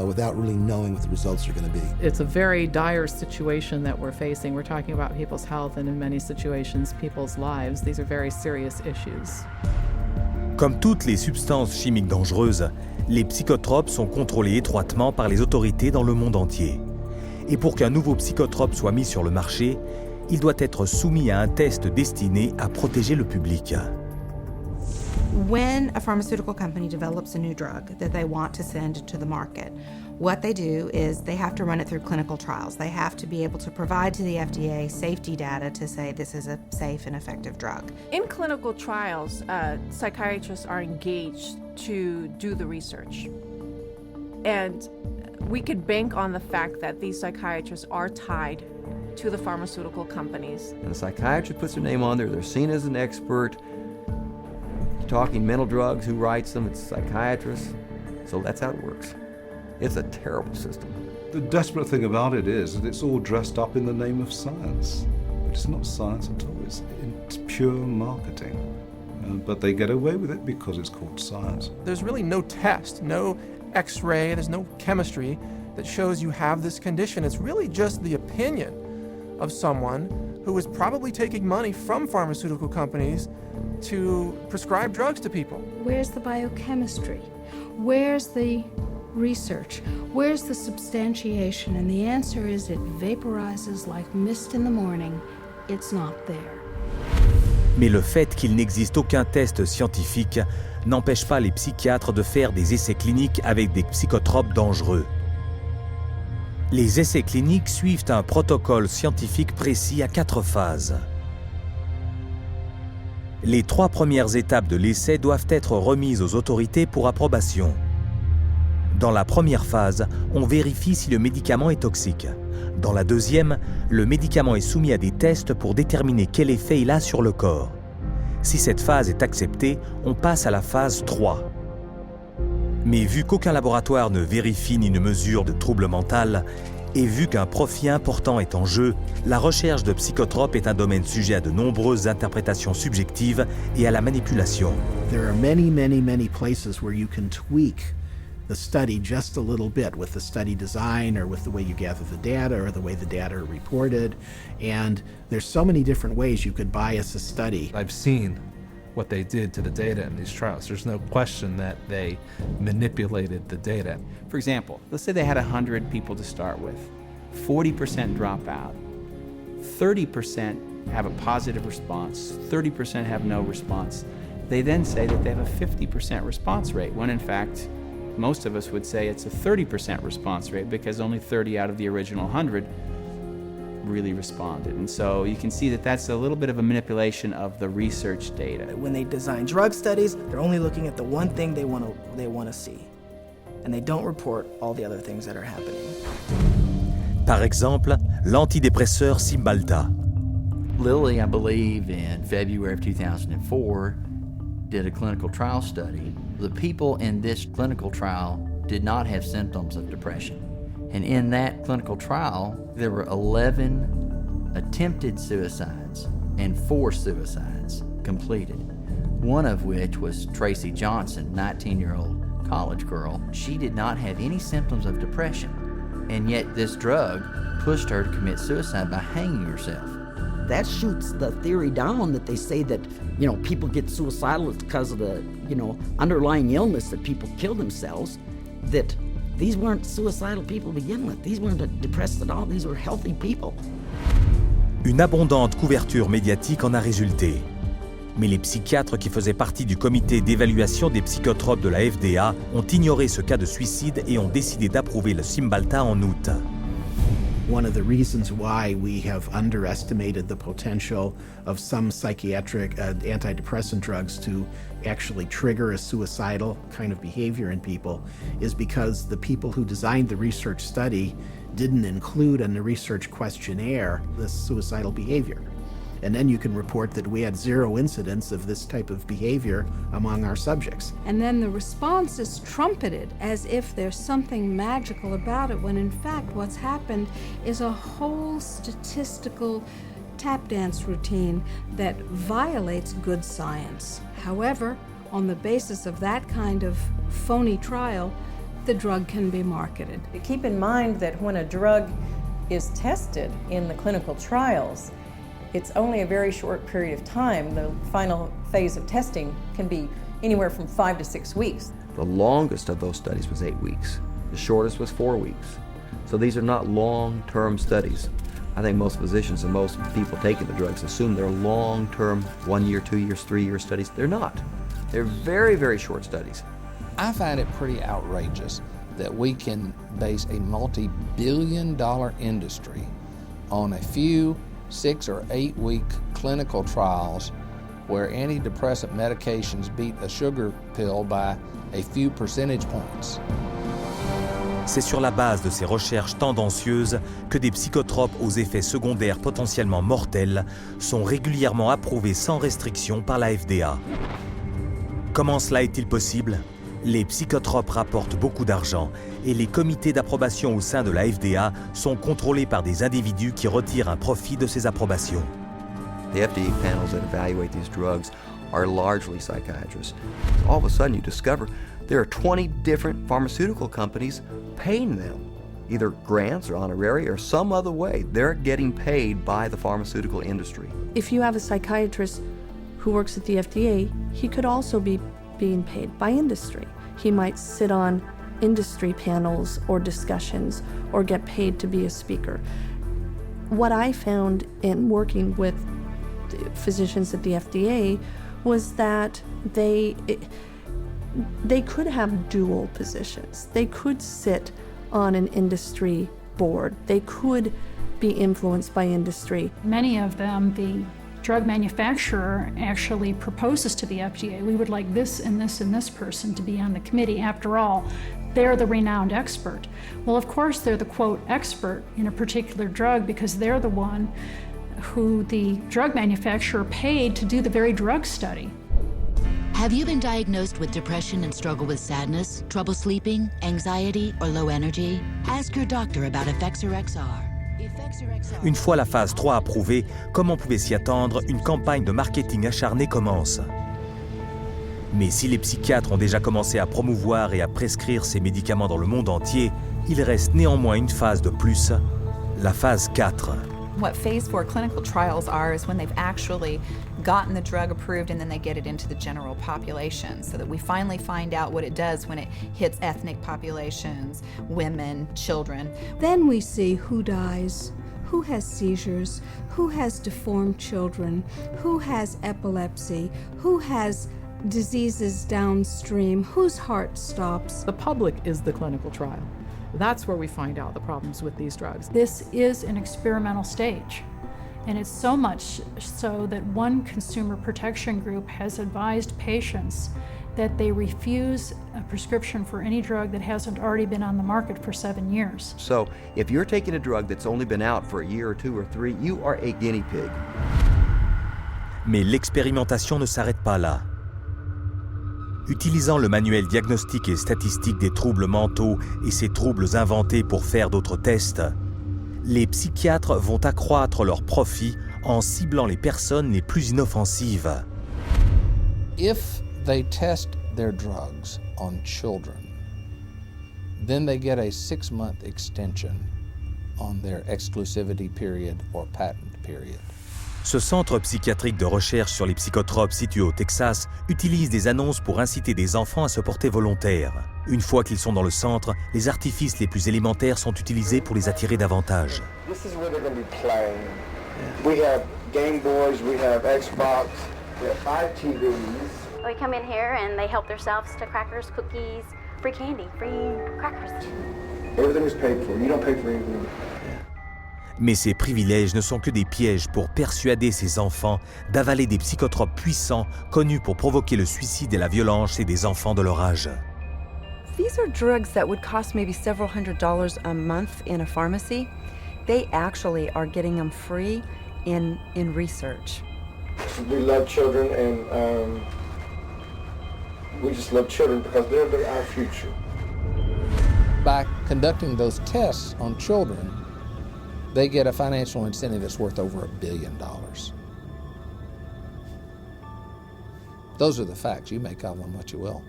without really knowing what the results are going to be. It's a very dire situation that we're facing. We're talking about people's health and in many situations, people's lives. These are very serious issues. Comme toutes les substances chimiques dangereuses, les psychotropes sont contrôlés étroitement par les autorités dans le monde entier. Et pour qu'un nouveau psychotrope soit mis sur le marché, il doit être soumis à un test destiné à protéger le public. When a pharmaceutical company develops a new drug that they want to send to the market, what they do is they have to run it through clinical trials. They have to be able to provide to the FDA safety data to say this is a safe and effective drug. In clinical trials, psychiatrists are engaged to do the research. And we could bank on the fact that these psychiatrists are tied to the pharmaceutical companies. And the psychiatrist puts their name on there, they're seen as an expert. Talking mental drugs, who writes them? It's psychiatrists. So that's how it works. It's a terrible system. The desperate thing about it is that it's all dressed up in the name of science. But it's not science at all, it's pure marketing. But they get away with it because it's called science. There's really no test, no x-ray, there's no chemistry that shows you have this condition. It's really just the opinion of someone who is probably taking money from pharmaceutical companies to prescribe drugs to people. Where's the biochemistry? Where's the research? Where's the substantiation? And the answer is it vaporizes like mist in the morning. It's not there. Mais le fait qu'il n'existe aucun test scientifique n'empêche pas les psychiatres de faire des essais cliniques avec des psychotropes dangereux. Les essais cliniques suivent un protocole scientifique précis à 4 phases. Les 3 premières étapes de l'essai doivent être remises aux autorités pour approbation. Dans la première phase, on vérifie si le médicament est toxique. Dans la deuxième, le médicament est soumis à des tests pour déterminer quel effet il a sur le corps. Si cette phase est acceptée, on passe à la phase 3. Mais vu qu'aucun laboratoire ne vérifie ni ne mesure de trouble mental, et vu qu'un profit important est en jeu, la recherche de psychotropes est un domaine sujet à de nombreuses interprétations subjectives et à la manipulation. There are many places where you can tweak the study just a little bit with the study design or with the way you gather the data or the way the data are reported. And there's so many different ways you could bias a study. I've seen what they did to the data in these trials. There's no question that they manipulated the data. For example, let's say they had 100 people to start with. 40% drop out. 30% have a positive response. 30% have no response. They then say that they have a 50% response rate, when in fact, most of us would say it's a 30% response rate because only 30 out of the original 100 really responded. And so you can see that that's a little bit of a manipulation of the research data. When they design drug studies, they're only looking at the one thing they want to see. And they don't report all the other things that are happening. Par exemple, l'antidépresseur Cymbalta. Lilly, I believe, in February of 2004, did a clinical trial study. The people in this clinical trial did not have symptoms of depression. And in that clinical trial, there were 11 attempted suicides and 4 suicides completed. One of which was Tracy Johnson, 19-year-old college girl. She did not have any symptoms of depression, and yet this drug pushed her to commit suicide by hanging herself. That shoots the theory down that they say that, people get suicidal because of the, underlying illness that people kill themselves, that these weren't suicidal people to begin with. These weren't depressed at all. These were healthy people. Une abondante couverture médiatique en a résulté. Mais les psychiatres qui faisaient partie du comité d'évaluation des psychotropes de la FDA ont ignoré ce cas de suicide et ont décidé d'approuver le Cymbalta en août. One of the reasons why we have underestimated the potential of some psychiatric antidepressant drugs to actually trigger a suicidal kind of behavior in people is because the people who designed the research study didn't include in the research questionnaire this suicidal behavior. And then you can report that we had 0 incidents of this type of behavior among our subjects. And then the response is trumpeted as if there's something magical about it, when in fact what's happened is a whole statistical tap dance routine that violates good science. However, on the basis of that kind of phony trial, the drug can be marketed. Keep in mind that when a drug is tested in the clinical trials, it's only a very short period of time. The final phase of testing can be anywhere from 5 to 6 weeks. The longest of those studies was 8 weeks. The shortest was 4 weeks. So these are not long-term studies. I think most physicians and most people taking the drugs assume they're long-term, 1 year, 2 years, 3 year studies. They're not. They're very, very short studies. I find it pretty outrageous that we can base a multi-billion-dollar industry on a few 6 or 8 week clinical trials where antidepressant medications beat a sugar pill by a few percentage points. C'est sur la base de ces recherches tendancieuses que des psychotropes aux effets secondaires potentiellement mortels sont régulièrement approuvés sans restriction par la FDA. Comment cela est-il possible ? Les psychotropes rapportent beaucoup d'argent et les comités d'approbation au sein de la FDA sont contrôlés par des individus qui retirent un profit de ces approbations. The FDA panels that evaluate these drugs are largely psychiatrists. All of a sudden you discover there are 20 different pharmaceutical companies paying them, either grants or honorary or some other way. They're getting paid by the pharmaceutical industry. If you have a psychiatrist who works at the FDA, he could also be being paid by industry. He might sit on industry panels or discussions or get paid to be a speaker. What I found in working with physicians at the FDA was that they could have dual positions. They could sit on an industry board. They could be influenced by industry. Many of them, the drug manufacturer actually proposes to the FDA, we would like this and this and this person to be on the committee. After all, they're the renowned expert. Well, of course, they're the, quote, expert in a particular drug because they're the one who the drug manufacturer paid to do the very drug study. Have you been diagnosed with depression and struggle with sadness, trouble sleeping, anxiety, or low energy? Ask your doctor about Effexor XR. Une fois la phase 3 approuvée, comme on pouvait s'y attendre, une campagne de marketing acharnée commence. Mais si les psychiatres ont déjà commencé à promouvoir et à prescrire ces médicaments dans le monde entier, il reste néanmoins une phase de plus, la phase 4. What phase 4 clinical trials are is when they've actually gotten the drug approved and then they get it into the general population so that we finally find out what it does when it hits ethnic populations, women, children. Then we see who dies, who has seizures, who has deformed children, who has epilepsy, who has diseases downstream, whose heart stops. The public is the clinical trial. That's where we find out the problems with these drugs. This is an experimental stage, and it's so much so that one consumer protection group has advised patients that they refuse a prescription for any drug that hasn't already been on the market for 7 years. So if you're taking a drug that's only been out for a year or 2 or 3, you are a guinea pig. Mais l'expérimentation ne s'arrête pas là. Utilisant le manuel diagnostique et statistique des troubles mentaux et ces troubles inventés pour faire d'autres tests, les psychiatres vont accroître leurs profits en ciblant les personnes les plus inoffensives. If they test their drugs on children, then they get a 6-month extension on their exclusivity period or patent period. Ce centre psychiatrique de recherche sur les psychotropes situé au Texas utilise des annonces pour inciter des enfants à se porter volontaires. Une fois qu'ils sont dans le centre, les artifices les plus élémentaires sont utilisés pour les attirer davantage. This is where they're going to be playing. We have Game Boys, we have Xbox, we have 5 TVs. They come in here and they help themselves to crackers, cookies, free candy, free crackers. Everything is paid for. You don't pay for anything. Mais ces privilèges ne sont que des pièges pour persuader ces enfants d'avaler des psychotropes puissants connus pour provoquer le suicide et la violence chez des enfants de leur âge. These are drugs that would cost maybe several $100s a month in a pharmacy. They actually are getting them free in research. We love children and we just love children because they're our future. By conducting those tests on children, they get a financial incentive that's worth over $1 billion. Those are the facts. You make of them what you will.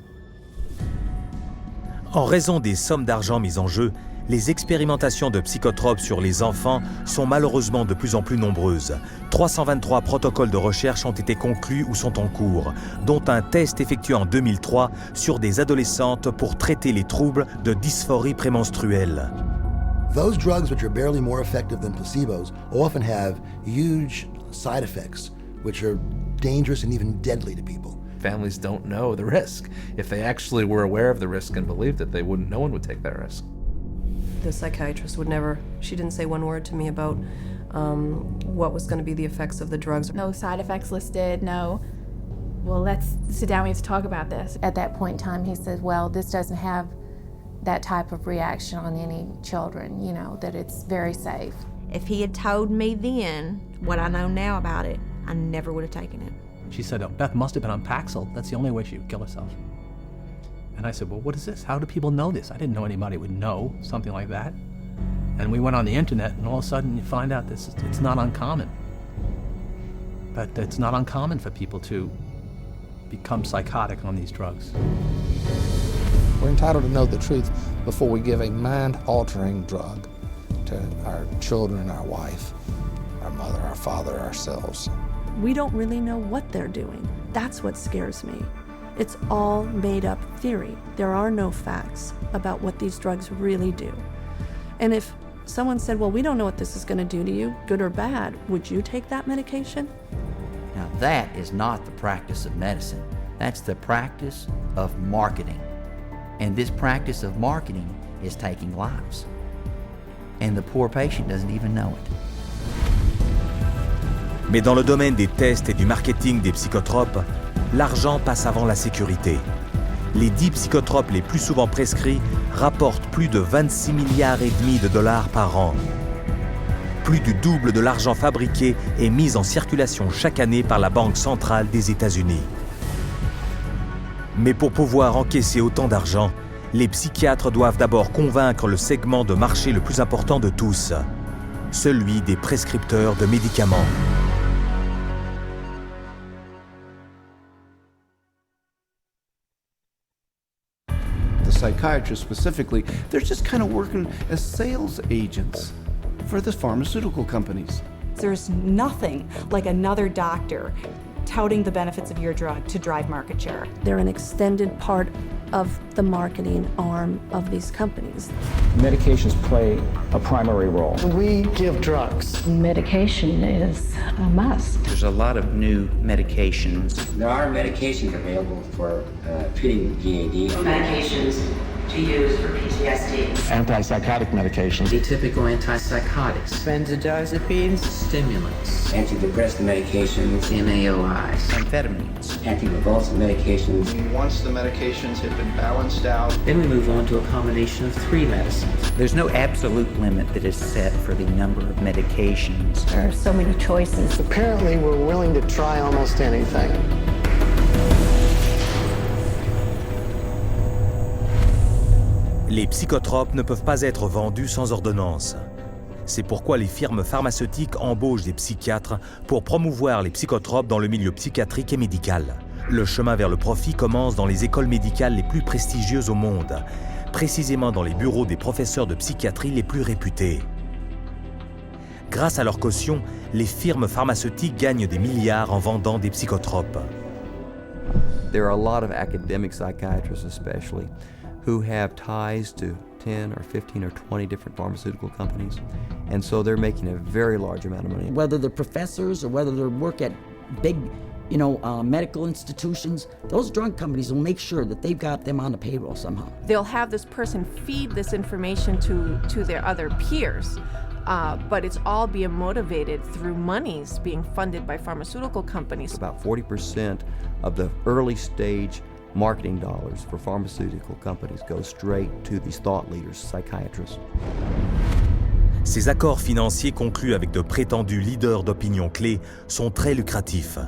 En raison des sommes d'argent mises en jeu, les expérimentations de psychotropes sur les enfants sont malheureusement de plus en plus nombreuses. 323 protocoles de recherche ont été conclus ou sont en cours, dont un test effectué en 2003 sur des adolescentes pour traiter les troubles de dysphorie prémenstruelle. Those drugs which are barely more effective than placebos often have huge side effects which are dangerous and even deadly to people. Families don't know the risk. If they actually were aware of the risk and believed it, no one would take that risk. The psychiatrist she didn't say one word to me about what was going to be the effects of the drugs. No side effects listed, no, well, let's sit down, we have to talk about this. At that point in time, he said, well, this doesn't have that type of reaction on any children, that it's very safe. If he had told me then what I know now about it, I never would have taken it. She said, oh, Beth must have been on Paxil. That's the only way she would kill herself. And I said, well, what is this? How do people know this? I didn't know anybody would know something like that. And we went on the internet, and all of a sudden you find out it's not uncommon. But it's not uncommon for people to become psychotic on these drugs. We're entitled to know the truth before we give a mind-altering drug to our children, our wife, our mother, our father, ourselves. We don't really know what they're doing. That's what scares me. It's all made up theory. There are no facts about what these drugs really do. And if someone said, well, we don't know what this is going to do to you, good or bad, would you take that medication? Now that is not the practice of medicine. That's the practice of marketing. And this practice of marketing is taking lives. And the poor patient doesn't even know it. Mais dans le domaine des tests et du marketing des psychotropes, l'argent passe avant la sécurité. Les 10 psychotropes les plus souvent prescrits rapportent plus de 26 milliards et demi de dollars par an. Plus du double de l'argent fabriqué est mis en circulation chaque année par la Banque centrale des États-Unis. Mais pour pouvoir encaisser autant d'argent, les psychiatres doivent d'abord convaincre le segment de marché le plus important de tous, celui des prescripteurs de médicaments. Psychiatrists specifically, they're just kind of working as sales agents for the pharmaceutical companies. There's nothing like another doctor touting the benefits of your drug to drive market share. They're an extended part of the marketing arm of these companies. Medications play a primary role. We give drugs. Medication is a must. There's a lot of new medications. There are medications available for treating GAD. Medications to use for PTSD. Antipsychotic medications. Atypical antipsychotics. Benzodiazepines. Stimulants. Antidepressant medications. MAOIs. Amphetamines. Anticonvulsant medications. Once the medications have been balanced out, then we move on to a combination of 3 medicines. There's no absolute limit that is set for the number of medications. There are so many choices. Apparently, we're willing to try almost anything. Les psychotropes ne peuvent pas être vendus sans ordonnance. C'est pourquoi les firmes pharmaceutiques embauchent des psychiatres pour promouvoir les psychotropes dans le milieu psychiatrique et médical. Le chemin vers le profit commence dans les écoles médicales les plus prestigieuses au monde, précisément dans les bureaux des professeurs de psychiatrie les plus réputés. Grâce à leur caution, les firmes pharmaceutiques gagnent des milliards en vendant des psychotropes. There are a lot of academic psychiatrists especially who have ties to 10 or 15 or 20 different pharmaceutical companies, and so they're making a very large amount of money. Whether they're professors or whether they work at big, medical institutions, those drug companies will make sure that they've got them on the payroll somehow. They'll have this person feed this information to their other peers, but it's all being motivated through monies being funded by pharmaceutical companies. About 40% of the early stage marketing dollars for pharmaceutical companies go straight to these thought leaders, psychiatrists. Ces accords financiers conclus avec de prétendus leaders d'opinion clés sont très lucratifs.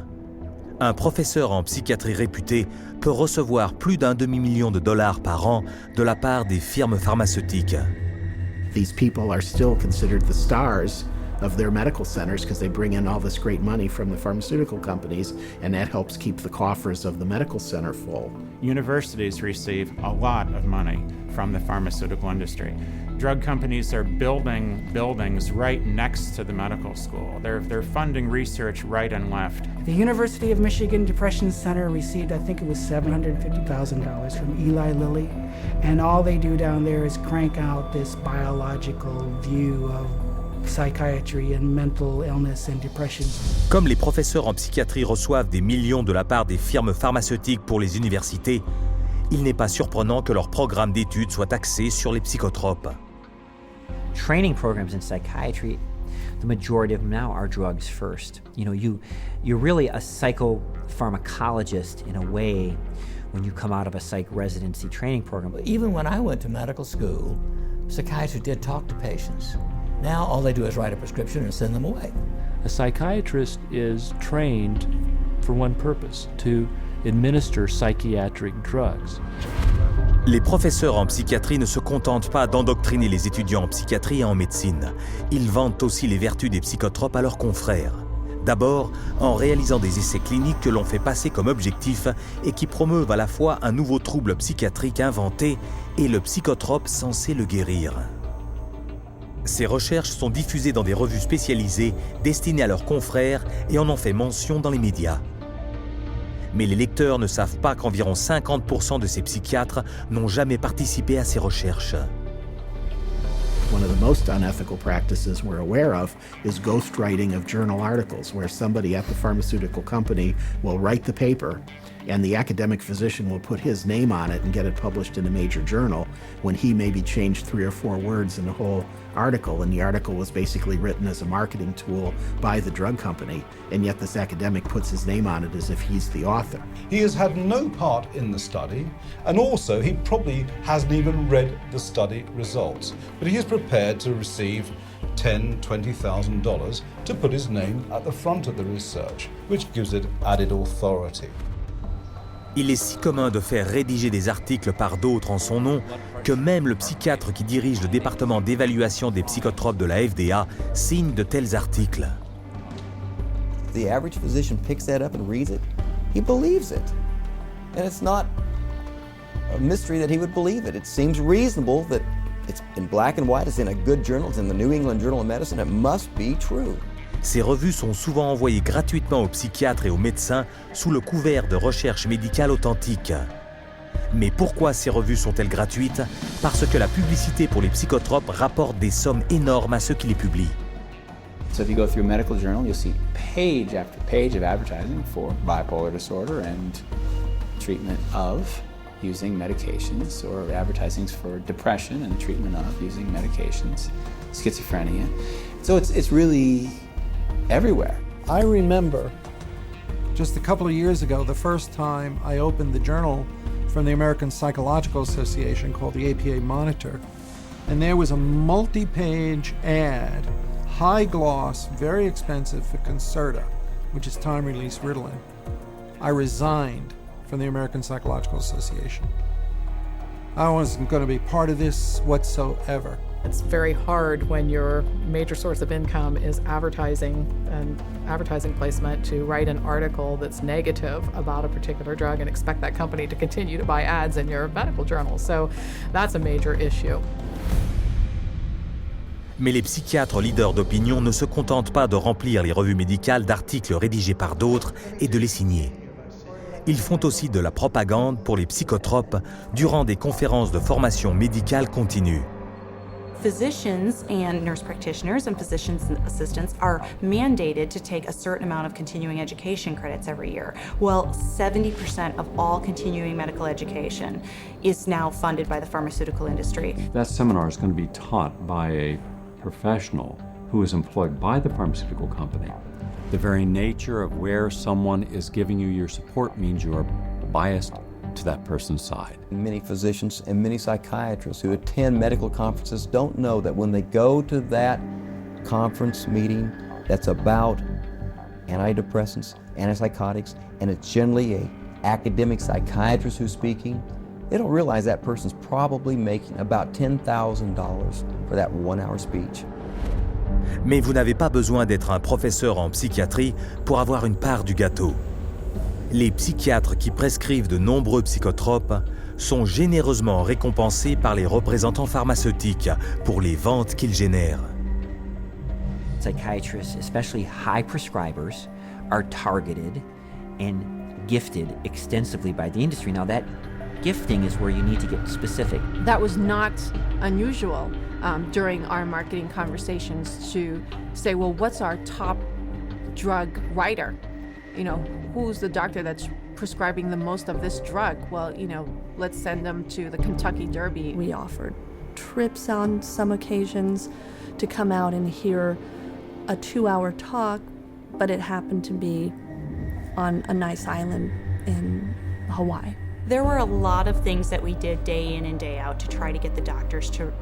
Un professeur en psychiatrie réputé peut recevoir plus d'1 demi-million de dollars par an de la part des firmes pharmaceutiques. These people are still considered the stars of their medical centers because they bring in all this great money from the pharmaceutical companies, and that helps keep the coffers of the medical center full. Universities receive a lot of money from the pharmaceutical industry. Drug companies are building buildings right next to the medical school. They're funding research right and left. The University of Michigan Depression Center received, I think it was $750,000 from Eli Lilly, and all they do down there is crank out this biological view of psychiatry and mental illness and depression. Comme les professeurs en psychiatrie reçoivent des millions de la part des firmes pharmaceutiques pour les universités, il n'est pas surprenant que leur programme d'études soit axé sur les psychotropes. Training programs in psychiatry, the majority of them now are drugs first. You're really a psychopharmacologist in a way when you come out of a psych residency training program. Even when I went to medical school, psychiatrists did talk to patients. Now all they do is write a prescription and send them away. A psychiatrist is trained for one purpose, to administer psychiatric drugs. Les professeurs en psychiatrie ne se contentent pas d'endoctriner les étudiants en psychiatrie et en médecine. Ils vantent aussi les vertus des psychotropes à leurs confrères. D'abord, en réalisant des essais cliniques que l'on fait passer comme objectifs et qui promeuvent à la fois un nouveau trouble psychiatrique inventé et le psychotrope censé le guérir. Ces recherches sont diffusées dans des revues spécialisées destinées à leurs confrères et en ont fait mention dans les médias. Mais les lecteurs ne savent pas qu'environ 50% de ces psychiatres n'ont jamais participé à ces recherches. One of the most unethical practices we're aware of is ghostwriting of journal articles, where somebody at the pharmaceutical company will write the paper and the academic physician will put his name on it and get it published in a major journal when he maybe changed 3 or 4 words in the whole article, and the article was basically written as a marketing tool by the drug company, and yet this academic puts his name on it as if he's the author. He has had no part in the study, and also he probably hasn't even read the study results, but he is prepared to receive $10,000, $20,000 to put his name at the front of the research, which gives it added authority. Il est si commun de faire rédiger des articles par d'autres en son nom que même le psychiatre qui dirige le département d'évaluation des psychotropes de la FDA signe de tels articles. The average physician picks that up and reads it. He believes it. And it's not a mystery that he would believe it. It seems reasonable that it's in black and white, it's in a good journal, it's in the New England Journal of Medicine, it must be true. Ces revues sont souvent envoyées gratuitement aux psychiatres et aux médecins sous le couvert de recherche médicale authentique. Mais pourquoi ces revues sont-elles gratuites? Parce que la publicité pour les psychotropes rapporte des sommes énormes à ceux qui les publient. So if you go through a medical journal, you'll see page after page of advertising for bipolar disorder and treatment of using medications, or advertisings for depression and treatment of using medications, schizophrenia. So it's really everywhere. I remember just a couple of years ago, the first time I opened the journal from the American Psychological Association called the APA Monitor, and there was a multi-page ad, high gloss, very expensive for Concerta, which is time-release Ritalin. I resigned from the American Psychological Association. I wasn't going to be part of this whatsoever. It's very hard when your major source of income is advertising and advertising placement to write an article that's negative about a particular drug and expect that company to continue to buy ads in your medical journal. So that's a major issue. Mais les psychiatres leaders d'opinion ne se contentent pas de remplir les revues médicales d'articles rédigés par d'autres et de les signer. Ils font aussi de la propagande pour les psychotropes durant des conférences de formation médicale continue. Physicians and nurse practitioners and physicians assistants are mandated to take a certain amount of continuing education credits every year. Well, 70% of all continuing medical education is now funded by the pharmaceutical industry. That seminar is going to be taught by a professional who is employed by the pharmaceutical company. The very nature of where someone is giving you your support means you are biased to that person's side. Many physicians and many psychiatrists who attend medical conferences don't know that when they go to that conference meeting that's about antidepressants, antipsychotics, and it's generally an academic psychiatrist who's speaking, they don't realize that person's probably making about $10,000 for that 1-hour speech. Mais vous n'avez pas besoin d'être un professeur en psychiatrie pour avoir une part du gâteau. Les psychiatres qui prescrivent de nombreux psychotropes sont généreusement récompensés par les représentants pharmaceutiques pour les ventes qu'ils génèrent. Psychiatrists, especially high prescribers, are targeted and gifted extensively by the industry. Now that gifting is where you need to get specific. That was not unusual during our marketing conversations to say, well, what's our top drug writer? You know, who's the doctor that's prescribing the most of this drug? Well, you know, let's send them to the Kentucky Derby. We offered trips on some occasions to come out and hear a 2-hour talk, but it happened to be on a nice island in Hawaii. There were a lot of things that we did day in and day out to try to get the doctors to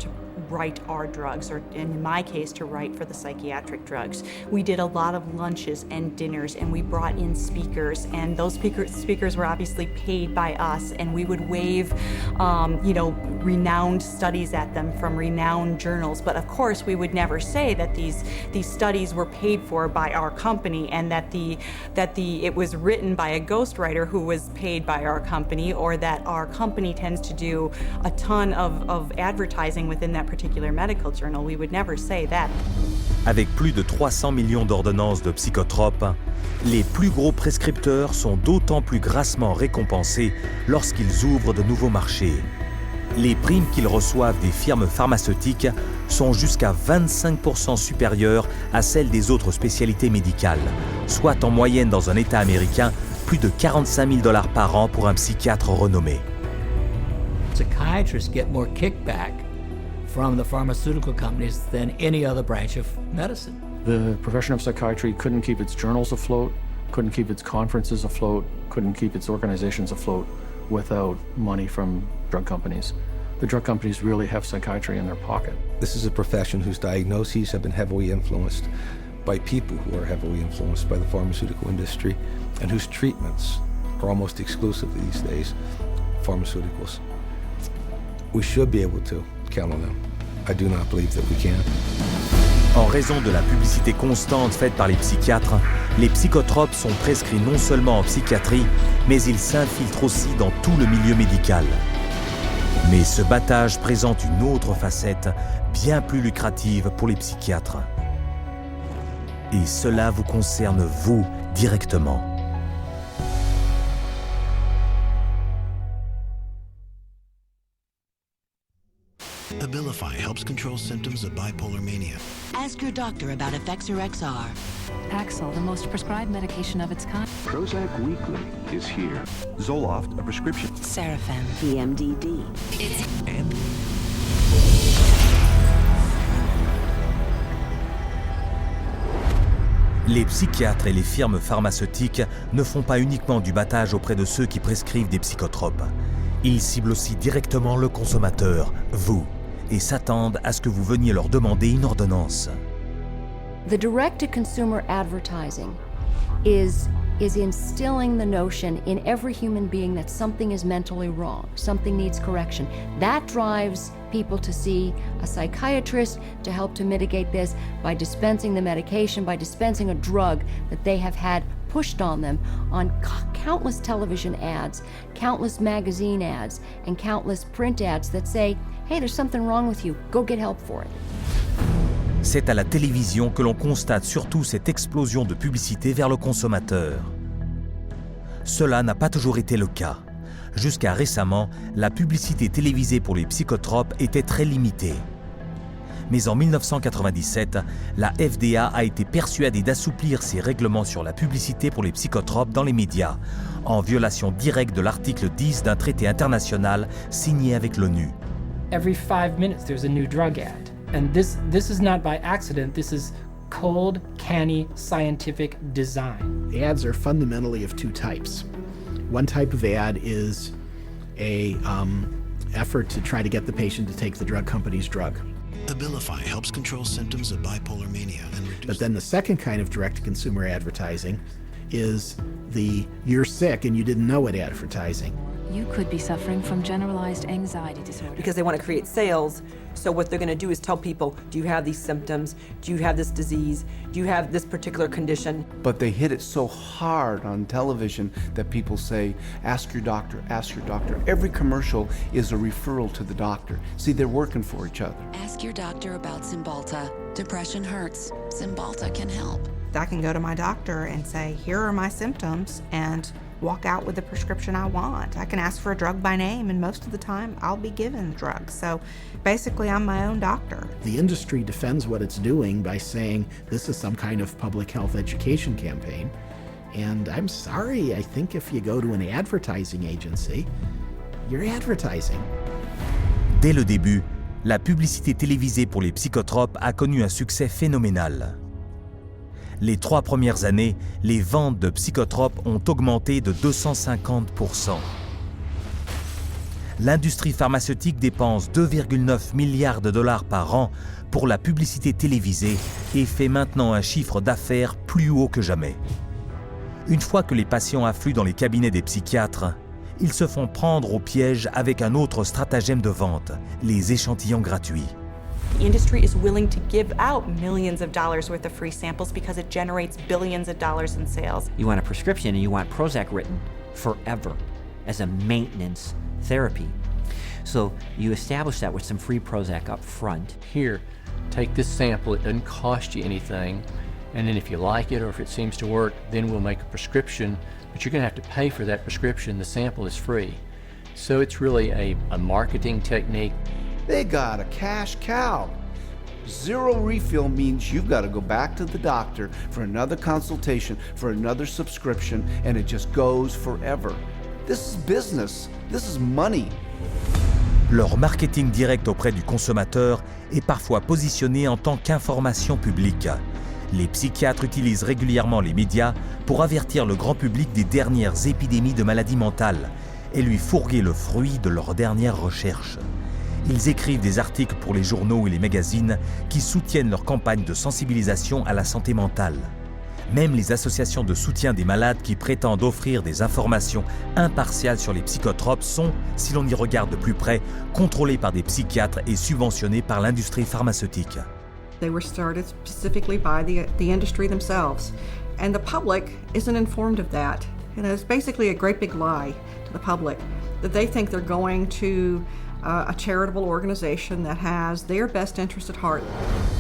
write our drugs, or in my case, to write for the psychiatric drugs. We did a lot of lunches and dinners, and we brought in speakers, and those speakers were obviously paid by us, and we would wave, renowned studies at them from renowned journals. But of course, we would never say that these studies were paid for by our company, and that it was written by a ghostwriter who was paid by our company, or that our company tends to do a ton of advertising within that particular medical journal. We would never say that. Avec plus de 300 millions d'ordonnances de psychotropes, les plus gros prescripteurs sont d'autant plus grassement récompensés lorsqu'ils ouvrent de nouveaux marchés. Les primes qu'ils reçoivent des firmes pharmaceutiques sont jusqu'à 25% supérieures à celles des autres spécialités médicales, soit en moyenne dans un État américain plus de 45 000 $ par an pour un psychiatre renommé. Psychiatrists get more kickback from the pharmaceutical companies than any other branch of medicine. The profession of psychiatry couldn't keep its journals afloat, couldn't keep its conferences afloat, couldn't keep its organizations afloat without money from drug companies. The drug companies really have psychiatry in their pocket. This is a profession whose diagnoses have been heavily influenced by people who are heavily influenced by the pharmaceutical industry, and whose treatments are almost exclusively these days pharmaceuticals. We should be able to count on them. I do not believe that we can. En raison de la publicité constante faite par les psychiatres, les psychotropes sont prescrits non seulement en psychiatrie, mais ils s'infiltrent aussi dans tout le milieu médical. Mais ce battage présente une autre facette, bien plus lucrative pour les psychiatres. Et cela vous concerne vous directement. Abilify helps control symptoms of bipolar mania. Ask your doctor about Effexor XR. Paxil, the most prescribed medication of its kind. Prozac Weekly is here. Zoloft, a prescription. Serafen, PMDD. And Les psychiatres et les firmes pharmaceutiques ne font pas uniquement du battage auprès de ceux qui prescrivent des psychotropes. Ils ciblent aussi directement le consommateur, vous, et s'attendent à ce que vous veniez leur demander une ordonnance. The direct-to-consumer advertising is instilling the notion in every human being that something is mentally wrong, something needs correction. That drives people to see a psychiatrist to help to mitigate this by dispensing the medication, by dispensing a drug that they have had pushed on them on countless television ads, countless magazine ads, and countless print ads that say, hey, there's something wrong with you, go get help for it. C'est à la télévision que l'on constate surtout cette explosion de publicité vers le consommateur. Cela n'a pas toujours été le cas. Jusqu'à récemment, la publicité télévisée pour les psychotropes était très limitée. Mais en 1997, la FDA a été persuadée d'assouplir ses règlements sur la publicité pour les psychotropes dans les médias, en violation directe de l'article 10 d'un traité international signé avec l'ONU. Every 5 minutes there's a new drug ad. And this is not by accident, this is cold, canny, scientific design. The ads are fundamentally of two types. One type of ad is a effort to try to get the patient to take the drug company's drug. Abilify helps control symptoms of bipolar mania and reduce. But then the second kind of direct-to-consumer advertising is the you're sick and you didn't know it advertising. You could be suffering from generalized anxiety disorder. Because they want to create sales, so what they're going to do is tell people, do you have these symptoms? Do you have this disease? Do you have this particular condition? But they hit it so hard on television that people say, ask your doctor, ask your doctor. Every commercial is a referral to the doctor. See, they're working for each other. Ask your doctor about Cymbalta. Depression hurts. Cymbalta can help. I can go to my doctor and say, here are my symptoms, and walk out with the prescription I want. I can ask for a drug by name, and most of the time I'll be given the drug. So basically I'm my own doctor. The industry defends what it's doing by saying this is some kind of public health education campaign. And I'm sorry, I think if you go to an advertising agency, you're advertising. Dès le début, la publicité télévisée pour les psychotropes a connu un succès phénoménal. Les 3 premières années, les ventes de psychotropes ont augmenté de 250%. L'industrie pharmaceutique dépense 2,9 milliards de dollars par an pour la publicité télévisée et fait maintenant un chiffre d'affaires plus haut que jamais. Une fois que les patients affluent dans les cabinets des psychiatres, ils se font prendre au piège avec un autre stratagème de vente, les échantillons gratuits. The industry is willing to give out millions of dollars worth of free samples because it generates billions of dollars in sales. You want a prescription and you want Prozac written forever as a maintenance therapy. So you establish that with some free Prozac up front. Here, take this sample, it doesn't cost you anything, and then if you like it or if it seems to work, then we'll make a prescription, but you're going to have to pay for that prescription. The sample is free. So it's really a marketing technique. They got a cash cow. Zero refill means you've got to go back to the doctor for another consultation, for another subscription, and it just goes forever. This is business. This is money. Leur marketing direct auprès du consommateur est parfois positionné en tant qu'information publique. Les psychiatres utilisent régulièrement les médias pour avertir le grand public des dernières épidémies de maladies mentales et lui fourguer le fruit de leurs dernières recherches. Ils écrivent des articles pour les journaux et les magazines qui soutiennent leur campagne de sensibilisation à la santé mentale. Même les associations de soutien des malades qui prétendent offrir des informations impartiales sur les psychotropes sont, si l'on y regarde de plus près, contrôlées par des psychiatres et subventionnées par l'industrie pharmaceutique. They were started specifically by the industry themselves, and the public isn't informed of that. And it's basically a great big lie to the public that they think they're going to a charitable organization that has their best interest at heart.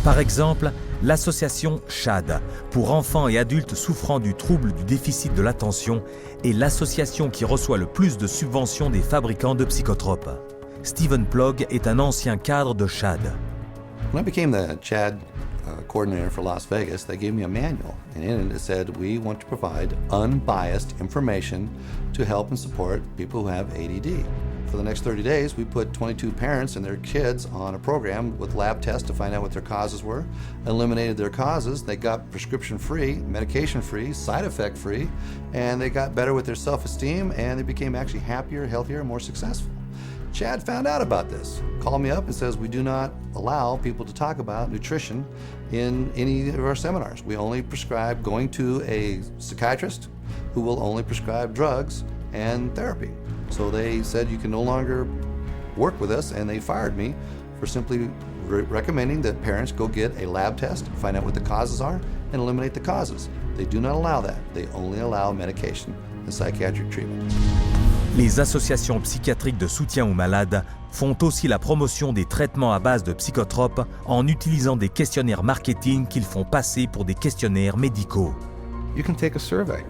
Par exemple, l'association SHAD, pour enfants et adultes souffrant du trouble du déficit de l'attention, est l'association qui reçoit le plus de subventions des fabricants de psychotropes. Stephen Plog est un ancien cadre de SHAD. When I became the CHAD coordinator for Las Vegas, they gave me a manual, and in it said, we want to provide unbiased information to help and support people who have ADD. For the next 30 days, we put 22 parents and their kids on a program with lab tests to find out what their causes were, eliminated their causes, they got prescription-free, medication-free, side-effect-free, and they got better with their self-esteem, and they became actually happier, healthier, and more successful. Chad found out about this, called me up and says, we do not allow people to talk about nutrition in any of our seminars. We only prescribe going to a psychiatrist who will only prescribe drugs and therapy. So they said you can no longer work with us, and they fired me for simply recommending that parents go get a lab test, find out what the causes are, and eliminate the causes. They do not allow that. They only allow medication and psychiatric treatment. Les associations psychiatriques de soutien aux malades font aussi la promotion des traitements à base de psychotropes en utilisant des questionnaires marketing qu'ils font passer pour des questionnaires médicaux. You can take a survey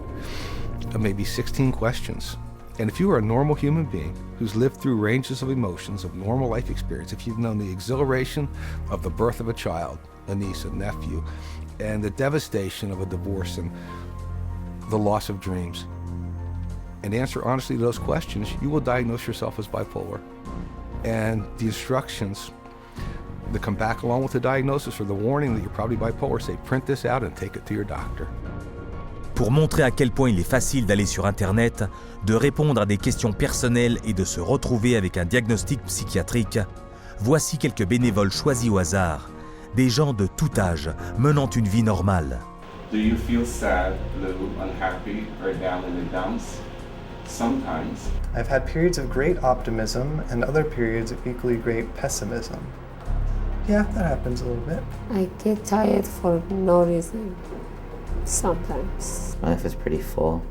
of maybe 16 questions. And if you are a normal human being who's lived through ranges of emotions of normal life experience, if you've known the exhilaration of the birth of a child, a niece, a nephew, and the devastation of a divorce and the loss of dreams, and answer honestly to those questions, you will diagnose yourself as bipolar. And the instructions that come back along with the diagnosis or the warning that you're probably bipolar say, print this out and take it to your doctor. Pour montrer à quel point il est facile d'aller sur Internet, de répondre à des questions personnelles et de se retrouver avec un diagnostic psychiatrique, voici quelques bénévoles choisis au hasard, des gens de tout âge menant une vie normale. Do you feel sad, blue, unhappy, or down in the dumps? Sometimes. I've had periods of great optimism and other periods of equally great pessimism. Yeah, that happens a little bit. I get tired for no reason. Sometimes. Life is pretty full.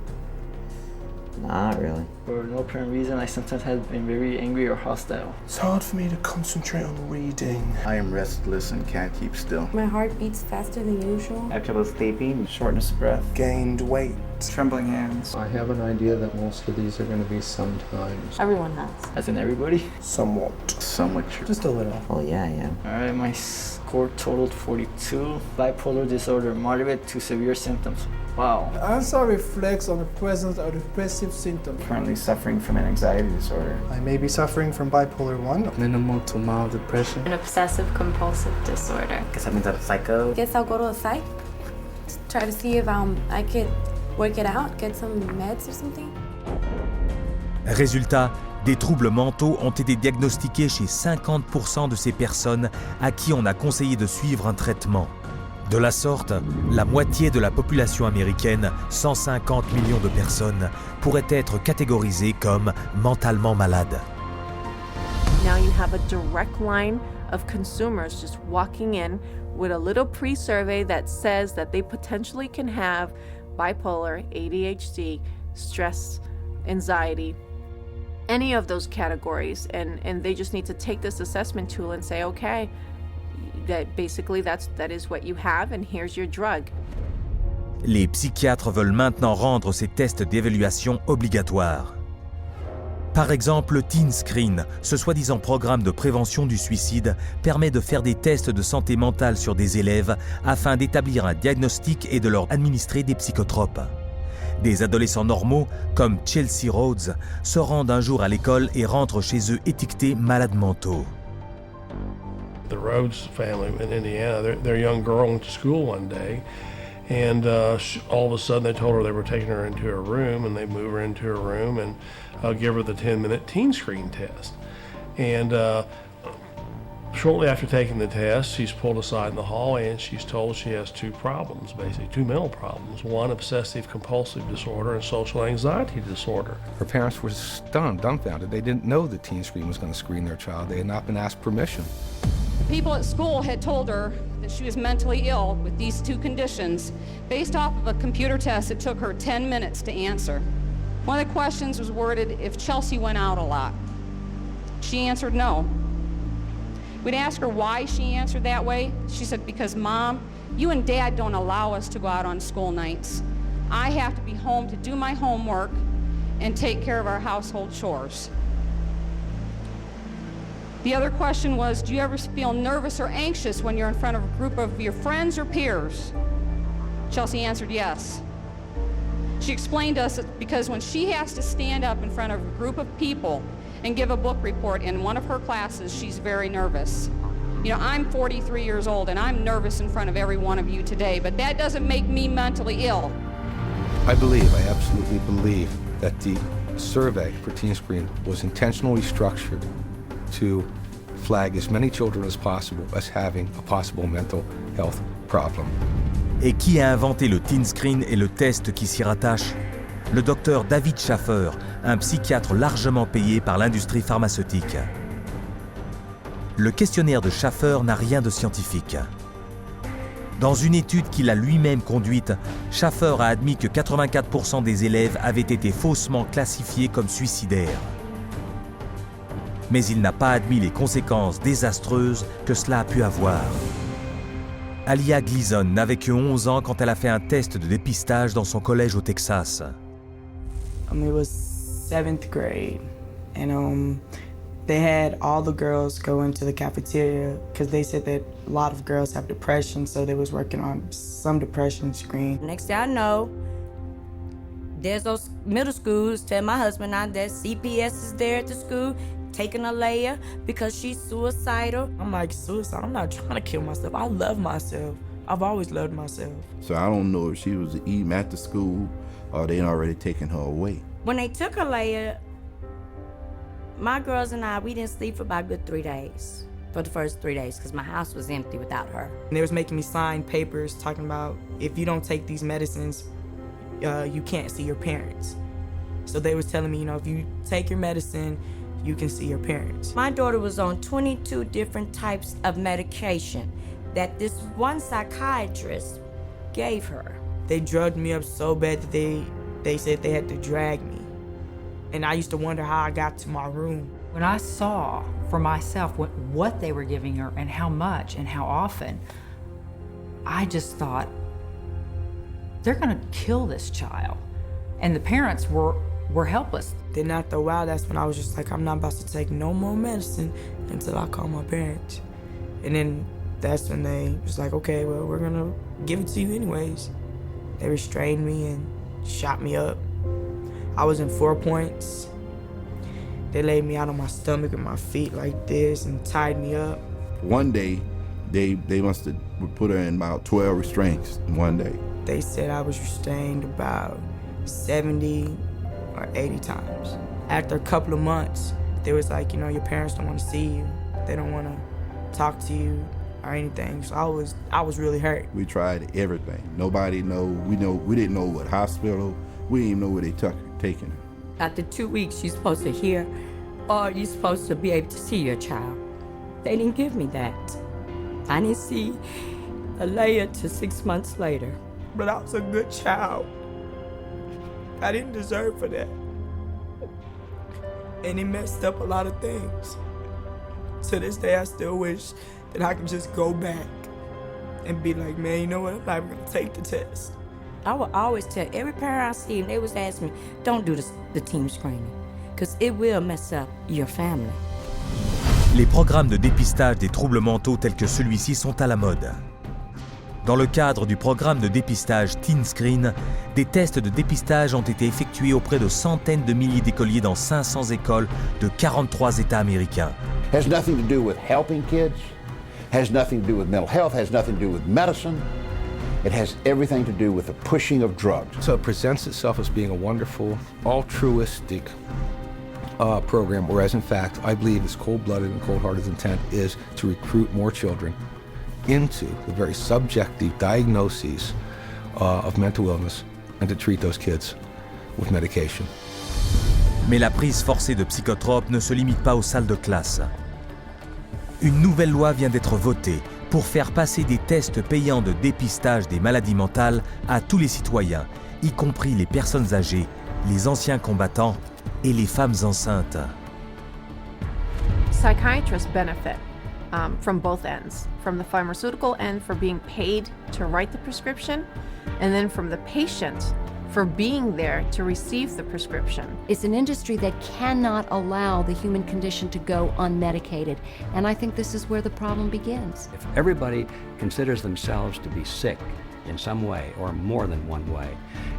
Not really. For no apparent reason, I sometimes have been very angry or hostile. It's hard for me to concentrate on reading. I am restless and can't keep still. My heart beats faster than usual. I have trouble sleeping, shortness of breath. Gained weight. Trembling hands. I have an idea that most of these are going to be sometimes. Everyone has. As in everybody? Somewhat. Somewhat true. Just a little. Oh yeah, yeah. Alright, my score totaled 42. Bipolar disorder, moderate to severe symptoms. Wow. Answer reflects on the presence of depressive symptoms. Currently suffering from an anxiety disorder. I may be suffering from bipolar 1. Minimal to mild depression. An obsessive compulsive disorder. Guess that means I'm a psycho. Guess I'll go to a psych. Try to see if I could work it out, get some meds or something. Résultat, des troubles mentaux ont été diagnostiqués chez 50% de ces personnes à qui on a conseillé de suivre un traitement. De la sorte, la moitié de la population américaine, 150 millions de personnes, pourrait être catégorisée comme mentalement malade. Now you have a direct line of consumers just walking in with a little pre-survey that says that they potentially can have bipolar, ADHD, stress, anxiety, any of those categories, and they just need to take this assessment tool and say, okay, that basically that is what you have and here's your drug. Les psychiatres veulent maintenant rendre ces tests d'évaluation obligatoires. Par exemple, le Teen Screen, ce soi-disant programme de prévention du suicide, permet de faire des tests de santé mentale sur des élèves afin d'établir un diagnostic et de leur administrer des psychotropes. Des adolescents normaux, comme Chelsea Rhodes, se rendent un jour à l'école et rentrent chez eux étiquetés malades mentaux. The Rhodes family in Indiana, their young girl went to school one day, and all of a sudden they told her they were taking her into her room, and they move her into her room and give her the 10-minute Teen Screen test. And shortly after taking the test, she's pulled aside in the hallway and she's told she has two problems, basically, two mental problems. One, obsessive compulsive disorder, and social anxiety disorder. Her parents were stunned, dumbfounded. They didn't know the Teen Screen was going to screen their child. They had not been asked permission. People at school had told her that she was mentally ill with these two conditions based off of a computer test that took her 10 minutes to answer. One of the questions was worded if Chelsea went out a lot. She answered no. We'd ask her why she answered that way. She said, because Mom, you and Dad don't allow us to go out on school nights. I have to be home to do my homework and take care of our household chores. The other question was, do you ever feel nervous or anxious when you're in front of a group of your friends or peers? Chelsea answered yes. She explained to us that because when she has to stand up in front of a group of people and give a book report in one of her classes, she's very nervous. You know, I'm 43 years old and I'm nervous in front of every one of you today, but that doesn't make me mentally ill. I absolutely believe that the survey for Teen Screen was intentionally structured to flag as many children as possible as having a possible mental health problem. Et qui a inventé le Teen Screen et le test qui s'y rattache? Le docteur David Schaffer, un psychiatre largement payé par l'industrie pharmaceutique. Le questionnaire de Schaffer n'a rien de scientifique. Dans une étude qu'il a lui-même conduite, Schaffer a admis que 84% des élèves avaient été faussement classifiés comme suicidaires. Mais il n'a pas admis les conséquences désastreuses que cela a pu avoir. Alia Gleason n'avait que 11 ans quand elle a fait un test de dépistage dans son collège au Texas. It was 7th grade, and they had all the girls go into the cafeteria because they said that a lot of girls have depression, so they was working on some depression screen. Next thing I know, there's those middle schools tell my husband now that CPS is there at the school taking Alea because she's suicidal. I'm like, suicide? I'm not trying to kill myself. I love myself. I've always loved myself. So I don't know if she was eating at the school or they already taken her away. When they took Alea, my girls and I, we didn't sleep for about a good 3 days. For the first 3 days, because my house was empty without her. And they was making me sign papers talking about if you don't take these medicines, you can't see your parents. So they was telling me, you know, if you take your medicine, you can see your parents. My daughter was on 22 different types of medication that this one psychiatrist gave her. They drugged me up so bad that they said they had to drag me. And I used to wonder how I got to my room. When I saw for myself what they were giving her and how much and how often, I just thought, they're gonna kill this child. And the parents were helpless. Then after a while, that's when I was just like, I'm not about to take no more medicine until I call my parents. And then that's when they was like, okay, well, we're gonna give it to you anyways. They restrained me and shot me up. I was in 4 points. They laid me out on my stomach and my feet like this and tied me up. One day, they must have put her in about 12 restraints in one day. They said I was restrained about 70 or 80 times. After a couple of months, they was like, you know, your parents don't want to see you. They don't want to talk to you or anything. So I was really hurt. We tried everything. Nobody know. We didn't know what hospital. We didn't even know where they taking her. After 2 weeks, you're supposed to hear, or you're supposed to be able to see your child. They didn't give me that. I didn't see Alea till 6 months later. But I was a good child. I didn't deserve for that. And he messed up a lot of things. To this day, I still wish that I could just go back and be like, man, you know what, I'm not even gonna take the test. I would always tell every parent I see, and they was asking me, don't do the team screening, because it will mess up your family. Les programmes de dépistage des troubles mentaux tels que celui-ci sont à la mode. Dans le cadre du programme de dépistage Teen Screen, des tests de dépistage ont été effectués auprès de centaines de milliers d'écoliers dans 500 écoles de 43 États américains. Has nothing to do with helping kids, has nothing to do with mental health, has nothing to do with medicine. It has everything to do with the pushing of drugs. So it presents itself as being a wonderful, altruistic program, whereas in fact, I believe its cold-blooded and cold-hearted intent is to recruit more children into the very subjective diagnoses of mental illness and to treat those kids with medication. Mais la prise forcée de psychotropes ne se limite pas aux salles de classe. Une nouvelle loi vient d'être votée pour faire passer des tests payants de dépistage des maladies mentales à tous les citoyens, y compris les personnes âgées, les anciens combattants et les femmes enceintes. Psychiatrists benefit from both ends, from the pharmaceutical end for being paid to write the prescription, and then from the patient for being there to receive the prescription. It's an industry that cannot allow the human condition to go unmedicated, and I think this is where the problem begins. If everybody considers themselves to be sick in some way or more than one way,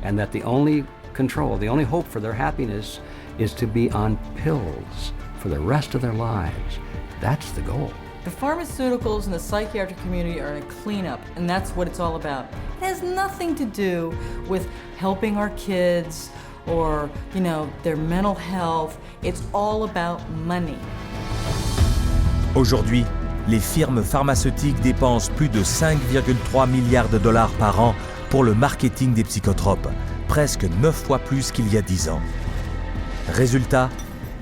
and that the only control, the only hope for their happiness is to be on pills for the rest of their lives, that's the goal. The pharmaceuticals and the psychiatric community are in a cleanup, and that's what it's all about. It has nothing to do with helping our kids or, you know, their mental health. It's all about money. Aujourd'hui, les firmes pharmaceutiques dépensent plus de 5,3 milliards de dollars par an pour le marketing des psychotropes, presque 9 fois plus qu'il y a 10 ans. Résultat,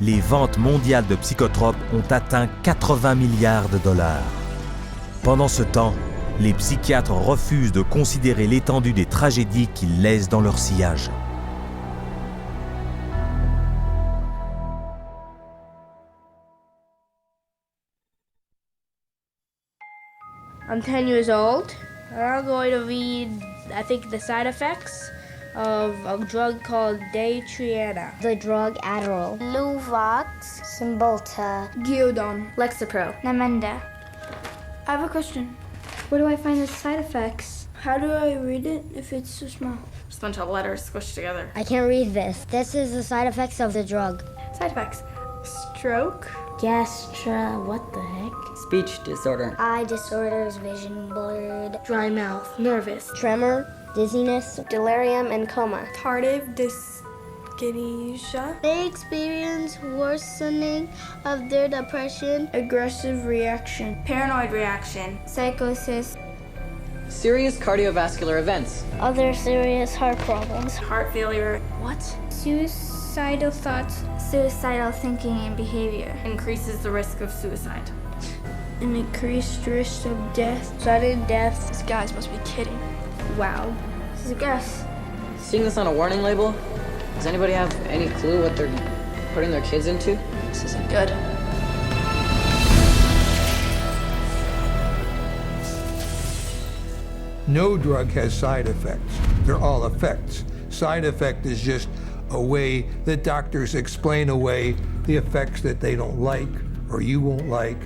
les ventes mondiales de psychotropes ont atteint 80 milliards de dollars. Pendant ce temps, les psychiatres refusent de considérer l'étendue des tragédies qu'ils laissent dans leur sillage. I'm 10 years old. I'm going to read, I think, the side effects of a drug called Daytriana. The drug Adderall. Luvox. Cymbalta. Gyudon. Lexapro. Namenda. I have a question. Where do I find the side effects? How do I read it if it's so small? Just a bunch of letters squished together. I can't read this. This is the side effects of the drug. Side effects. Stroke. What the heck? Speech disorder. Eye disorders, vision blurred. Dry mouth. Nervous. Tremor. Dizziness. Delirium and coma. Tardive dyskinesia. They experience worsening of their depression. Aggressive reaction. Paranoid reaction. Psychosis. Serious cardiovascular events. Other serious heart problems. Heart failure. What? Suicide. suicidal thoughts, suicidal thinking and behavior, Increases the risk of suicide. an increased risk of death, sudden death. These guys must be kidding. Wow. This is gross. Seeing this on a warning label, does anybody have any clue what they're putting their kids into? This isn't good. No drug has side effects. They're all effects. Side effect is just a way that doctors explain away the effects that they don't like or you won't like,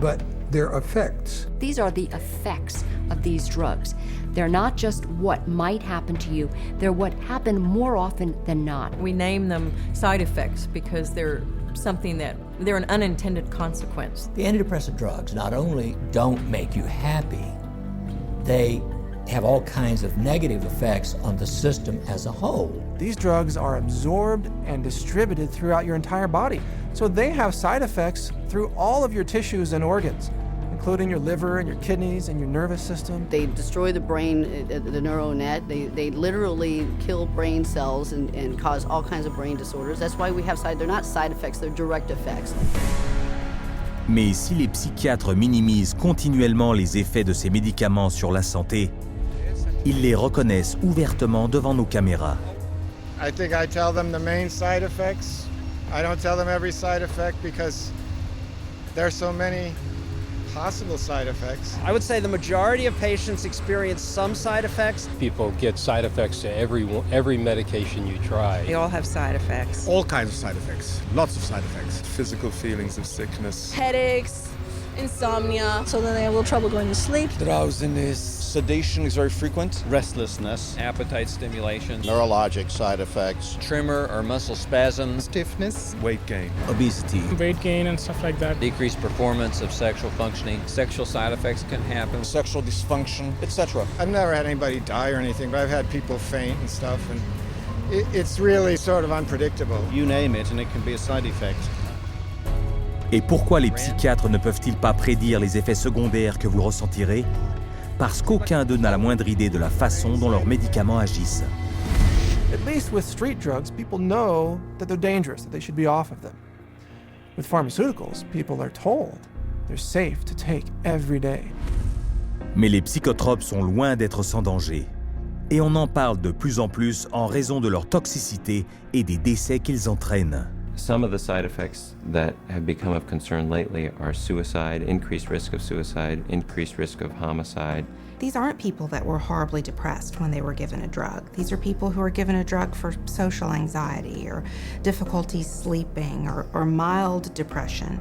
but they're effects. These are the effects of these drugs. They're not just what might happen to you, they're what happen more often than not. We name them side effects because they're an unintended consequence. The antidepressant drugs not only don't make you happy, they have all kinds of negative effects on the system as a whole. These drugs are absorbed and distributed throughout your entire body, so they have side effects through all of your tissues and organs, including your liver and your kidneys and your nervous system. They destroy the brain, the neural net. They literally kill brain cells and cause all kinds of brain disorders. That's why we have they're not side effects, they're direct effects. Mais si les psychiatres minimisent continuellement les effets de ces médicaments sur la santé, ils les reconnaissent ouvertement devant nos caméras. I think I tell them the main side effects. I don't tell them every side effect because there's so many possible side effects. I would say the majority of patients experience some side effects. People get side effects to every medication you try. They all have side effects. All kinds of side effects, lots of side effects. Physical feelings of sickness. Headaches, insomnia. So then they have a little trouble going to sleep. Drowsiness. Sedation is very frequent. Restlessness, appetite stimulation, neurologic side effects, tremor or muscle spasms, stiffness, weight gain, obesity, weight gain and stuff like that, decreased performance of sexual functioning, sexual side effects can happen, sexual dysfunction, etc. I've never had anybody die or anything, but I've had people faint and stuff, and it's really sort of unpredictable. You name it, and it can be a side effect. Et pourquoi les psychiatres ne peuvent-ils pas prédire les effets secondaires que vous ressentirez? Parce qu'aucun d'eux n'a la moindre idée de la façon dont leurs médicaments agissent. At least with street drugs, people know that they're dangerous, that they should be off of them. With pharmaceuticals, people are told they're safe to take every day. Mais les psychotropes sont loin d'être sans danger. Et on en parle de plus en plus en raison de leur toxicité et des décès qu'ils entraînent. Some of the side effects that have become of concern lately are suicide, increased risk of suicide, increased risk of homicide. These aren't people that were horribly depressed when they were given a drug. These are people who are given a drug for social anxiety or difficulty sleeping or mild depression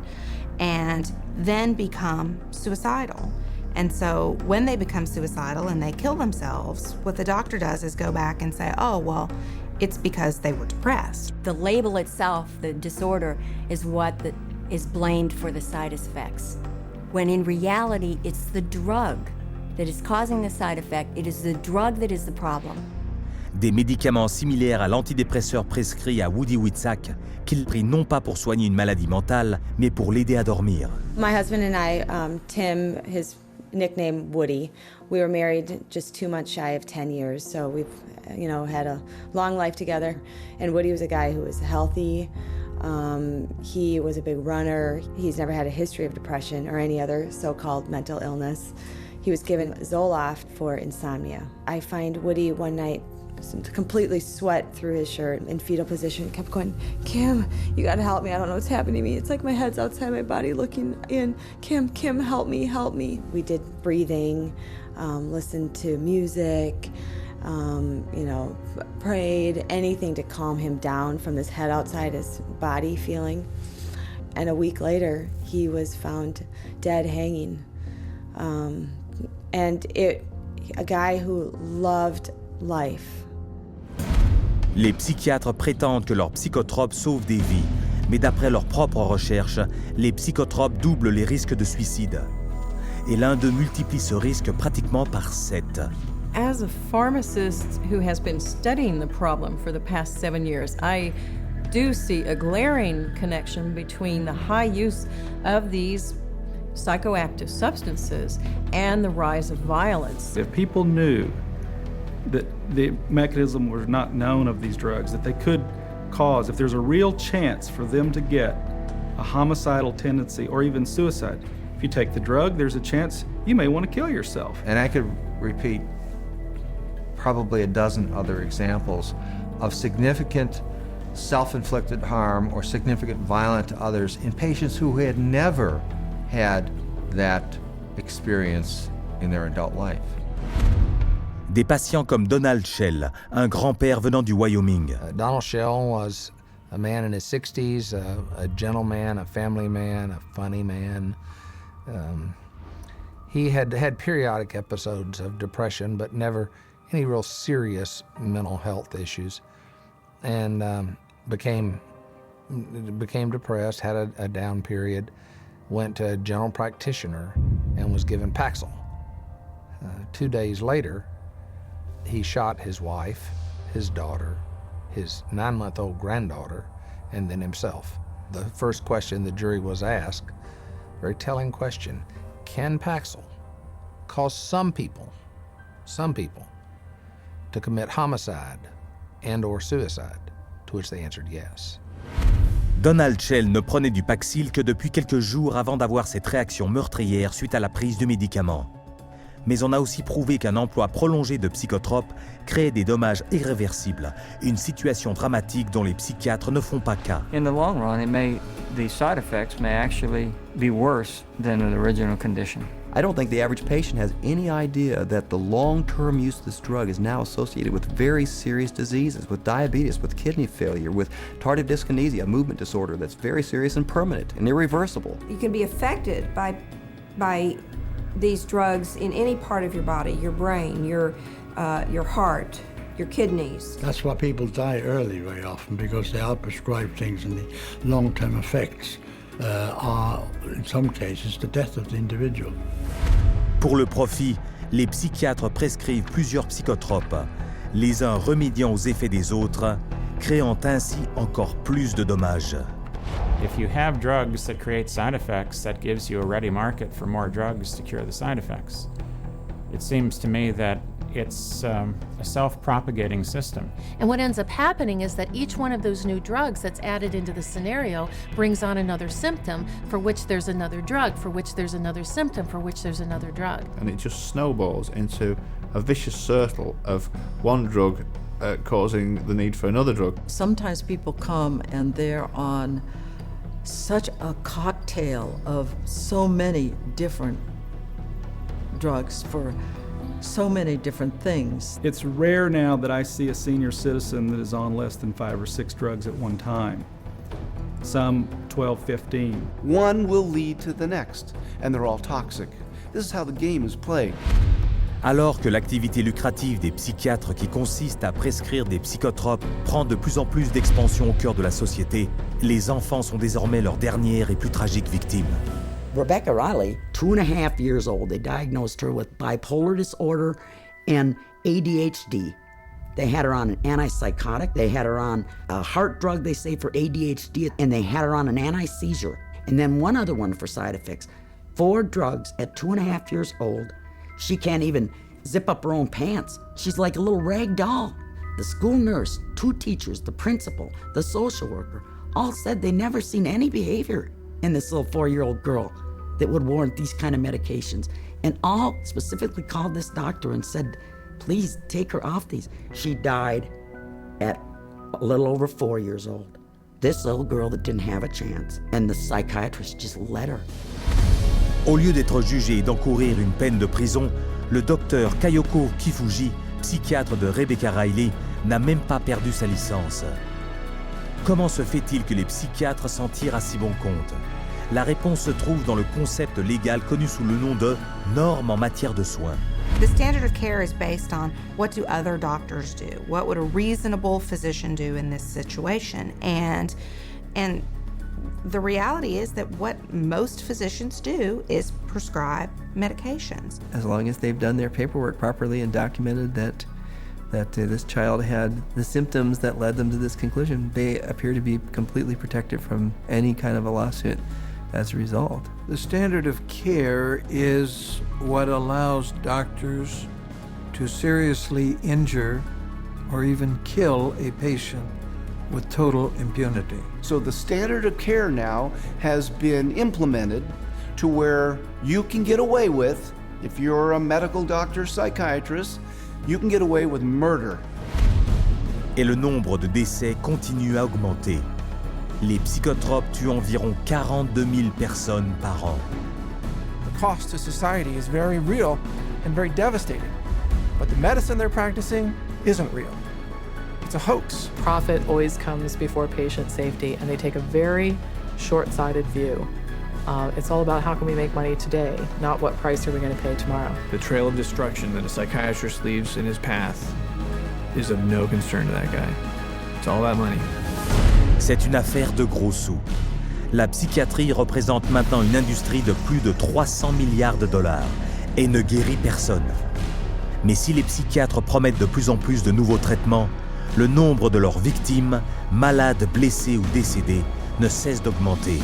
and then become suicidal. And so when they become suicidal and they kill themselves, what the doctor does is go back and say, oh, well, it's because they were depressed. The label itself, the disorder, is what is blamed for the side effects. When in reality, it's the drug that is causing the side effect. It is the drug that is the problem. Des médicaments similaires à l'antidépresseur prescrit à Woody Witzak, qu'il prit non pas pour soigner une maladie mentale, mais pour l'aider à dormir. My husband and I, Tim, his nickname Woody, we were married just 2 months shy of 10 years, so we've had a long life together. And Woody was a guy who was healthy. He was a big runner. He's never had a history of depression or any other so-called mental illness. He was given Zoloft for insomnia. I find Woody one night completely sweat through his shirt in fetal position, kept going, Kim, you gotta help me. I don't know what's happening to me. It's like my head's outside my body looking in. Kim, help me, help me. We did breathing, listened to music, prayed, anything to calm him down from this head outside his body feeling. And a week later, he was found dead hanging. A guy who loved life. Les psychiatres prétendent que leurs psychotropes sauvent des vies, mais d'après leurs propres recherches, les psychotropes doublent les risques de suicide. Et l'un d'eux multiplie ce risque pratiquement par 7. As a pharmacist who has been studying the problem for the past 7 years, I do see a glaring connection between the high use of these psychoactive substances and the rise of violence. If people knew that the mechanism was not known of these drugs, that they could cause, if there's a real chance for them to get a homicidal tendency or even suicide, if you take the drug, there's a chance you may want to kill yourself. And I could repeat probably a dozen other examples of significant self-inflicted harm or significant violence to others in patients who had never had that experience in their adult life. Des patients comme Donald Shell, un grand-père venant du Wyoming. Donald Shell was a man in his 60s, a gentleman, a family man, a funny man. He had had periodic episodes of depression, but never any real serious mental health issues, and became depressed, had a down period, went to a general practitioner, and was given Paxil. 2 days later, he shot his wife, his daughter, his 9-month-old granddaughter, and then himself. The first question the jury was asked, very telling question, can Paxil cause some people to commit homicide and or suicide? To which they answered yes. Donald Shell ne prenait du Paxil que depuis quelques jours avant d'avoir cette réaction meurtrière suite à la prise du médicament. Mais on a aussi prouvé qu'un emploi prolongé de psychotropes créait des dommages irréversibles, une situation dramatique dont les psychiatres ne font pas cas. In the long run, the side effects may actually be worse than the original condition. I don't think the average patient has any idea that the long-term use of this drug is now associated with very serious diseases, with diabetes, with kidney failure, with tardive dyskinesia, a movement disorder that's very serious and permanent and irreversible. You can be affected by these drugs in any part of your body, your brain, your heart, your kidneys. That's why people die early very often, because they are prescribed things and the long-term effects are, in some cases, the death of the individual. Pour le profit, les psychiatres prescrivent plusieurs psychotropes, les uns remédiant aux effets des autres, créant ainsi encore plus de dommages. If you have drugs that create side effects, that gives you a ready market for more drugs to cure the side effects. It seems to me that it's a self-propagating system. And what ends up happening is that each one of those new drugs that's added into the scenario brings on another symptom for which there's another drug, for which there's another symptom, for which there's another drug. And it just snowballs into a vicious circle of one drug causing the need for another drug. Sometimes people come and they're on such a cocktail of so many different drugs for so many different things. It's rare now that I see a senior citizen that is on less than 5 or 6 drugs at one time. Some 12, 15. One will lead to the next, and they're all toxic. This is how the game is played. Alors que l'activité lucrative des psychiatres qui consiste à prescrire des psychotropes prend de plus en plus d'expansion au cœur de la société, les enfants sont désormais leur dernière et plus tragique victime. Rebecca Riley, 2.5 years old, they diagnosed her with bipolar disorder and ADHD. They had her on an antipsychotic, they had her on a heart drug, they say, for ADHD, and they had her on an anti-seizure. And then one other one for side effects. 4 drugs at 2.5 years old. She can't even zip up her own pants. She's like a little rag doll. The school nurse, 2 teachers, the principal, the social worker, all said they never seen any behavior in this little 4-year-old girl that would warrant these kind of medications. And all specifically called this doctor and said, please take her off these. She died at a little over 4 years old. This little girl that didn't have a chance, and the psychiatrist just let her. Au lieu d'être jugé et d'encourir une peine de prison, le docteur Kayoko Kifuji, psychiatre de Rebecca Riley, n'a même pas perdu sa licence. Comment se fait-il que les psychiatres s'en tirent à si bon compte? La réponse se trouve dans le concept légal connu sous le nom de normes en matière de soins. The standard of care is based on what do other doctors do? What would a reasonable physician do in this situation? And the reality is that what most physicians do is prescribe medications. As long as they've done their paperwork properly and documented that this child had the symptoms that led them to this conclusion, they appear to be completely protected from any kind of a lawsuit as a result. The standard of care is what allows doctors to seriously injure or even kill a patient with total impunity. So the standard of care now has been implemented to where you can get away with, if you're a medical doctor, psychiatrist, you can get away with murder. Et le nombre de décès continue à augmenter. Les psychotropes tuent environ 42 000 personnes par an. The cost to society is very real and very devastating. But the medicine they're practicing isn't real. It's a hoax. Profit always comes before patient safety, and they take a very short-sighted view. It's all about how can we make money today, not what price are we going to pay tomorrow. The trail of destruction that a psychiatrist leaves in his path is of no concern to that guy. It's all about money. C'est une affaire de gros sous. La psychiatrie représente maintenant une industrie de plus de 300 milliards de dollars et ne guérit personne. Mais si les psychiatres promettent de plus en plus de nouveaux traitements, le nombre de leurs victimes, malades, blessés ou décédés, ne cesse d'augmenter.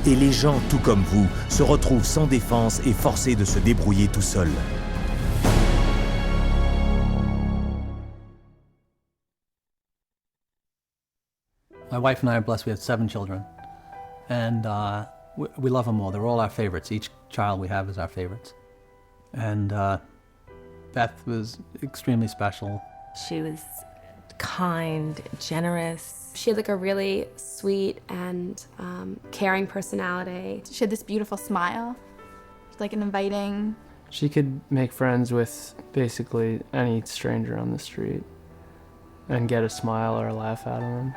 Et les gens, tout comme vous, se retrouvent sans défense et forcés de se débrouiller tout seuls. My wife and I are blessed. We have 7 children, and we love them all. They're all our favorites. Each child we have is our favorites. And Beth was extremely special. She was kind, generous. She had like a really sweet and caring personality. She had this beautiful smile, like an inviting. She could make friends with basically any stranger on the street and get a smile or a laugh out of them.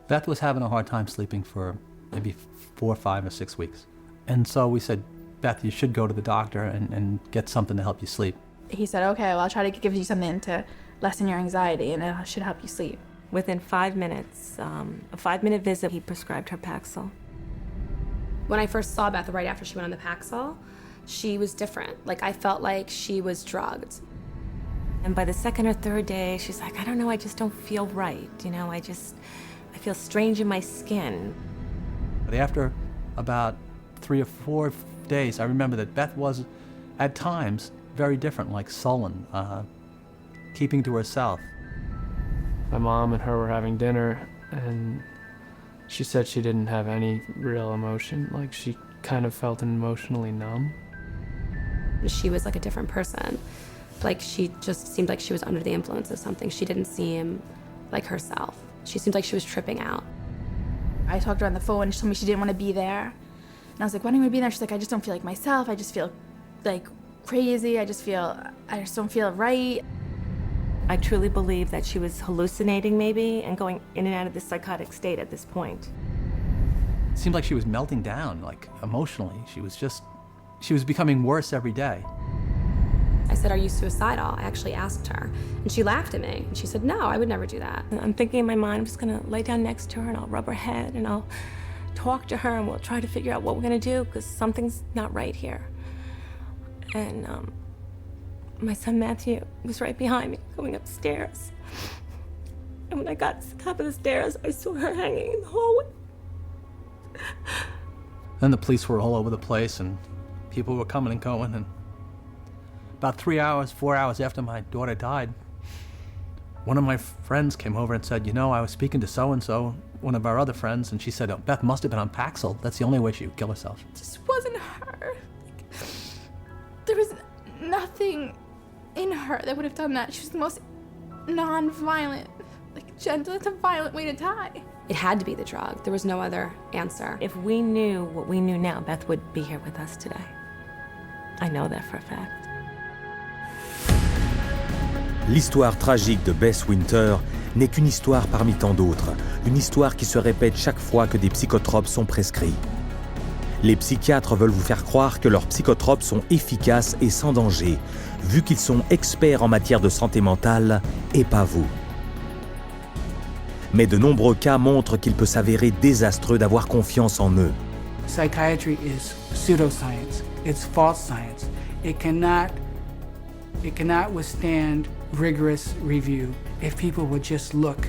Beth was having a hard time sleeping for maybe 4, 5, or 6 weeks. And so we said, Beth, you should go to the doctor and get something to help you sleep. He said, okay, well, I'll try to give you something to lessen your anxiety, and it should help you sleep. Within 5 minutes, a 5-minute visit, he prescribed her Paxil. When I first saw Beth right after she went on the Paxil, she was different. Like, I felt like she was drugged. And by the 2nd or 3rd day, she's like, I don't know, I just don't feel right. You know, I feel strange in my skin. But after about 3 or 4 days, I remember that Beth was, at times, very different, like sullen, keeping to herself. My mom and her were having dinner, and she said she didn't have any real emotion. Like, she kind of felt emotionally numb. She was like a different person. Like, she just seemed like she was under the influence of something. She didn't seem like herself. She seemed like she was tripping out. I talked to her on the phone, and she told me she didn't want to be there. And I was like, why don't you want to be there? She's like, I just don't feel like myself. I just feel like crazy. I just don't feel right. I truly believe that she was hallucinating maybe and going in and out of this psychotic state at this point. It seemed like she was melting down, like emotionally. She was becoming worse every day. I said, are you suicidal? I actually asked her. And she laughed at me. And she said, no, I would never do that. I'm thinking in my mind, I'm just gonna lay down next to her and I'll rub her head and I'll talk to her and we'll try to figure out what we're gonna do because something's not right here. And my son Matthew was right behind me going upstairs. And when I got to the top of the stairs, I saw her hanging in the hallway. Then the police were all over the place and people were coming and going, and about 3 hours, 4 hours after my daughter died, one of my friends came over and said, you know, I was speaking to so-and-so, one of our other friends, and she said, oh, Beth must have been on Paxil. That's the only way she would kill herself. It just wasn't her. There was nothing in her that would have done that. She was the most non-violent, like gentle. It's a violent way to die. It had to be the drug. There was no other answer. If we knew what we knew now, Beth would be here with us today. I know that for a fact. L'histoire tragique de Bess Winter n'est qu'une histoire parmi tant d'autres, une histoire qui se répète chaque fois que des psychotropes sont prescrits. Les psychiatres veulent vous faire croire que leurs psychotropes sont efficaces et sans danger, vu qu'ils sont experts en matière de santé mentale et pas vous. Mais de nombreux cas montrent qu'il peut s'avérer désastreux d'avoir confiance en eux. Psychiatry is pseudoscience. It's false science. It cannot withstand rigorous review if people would just look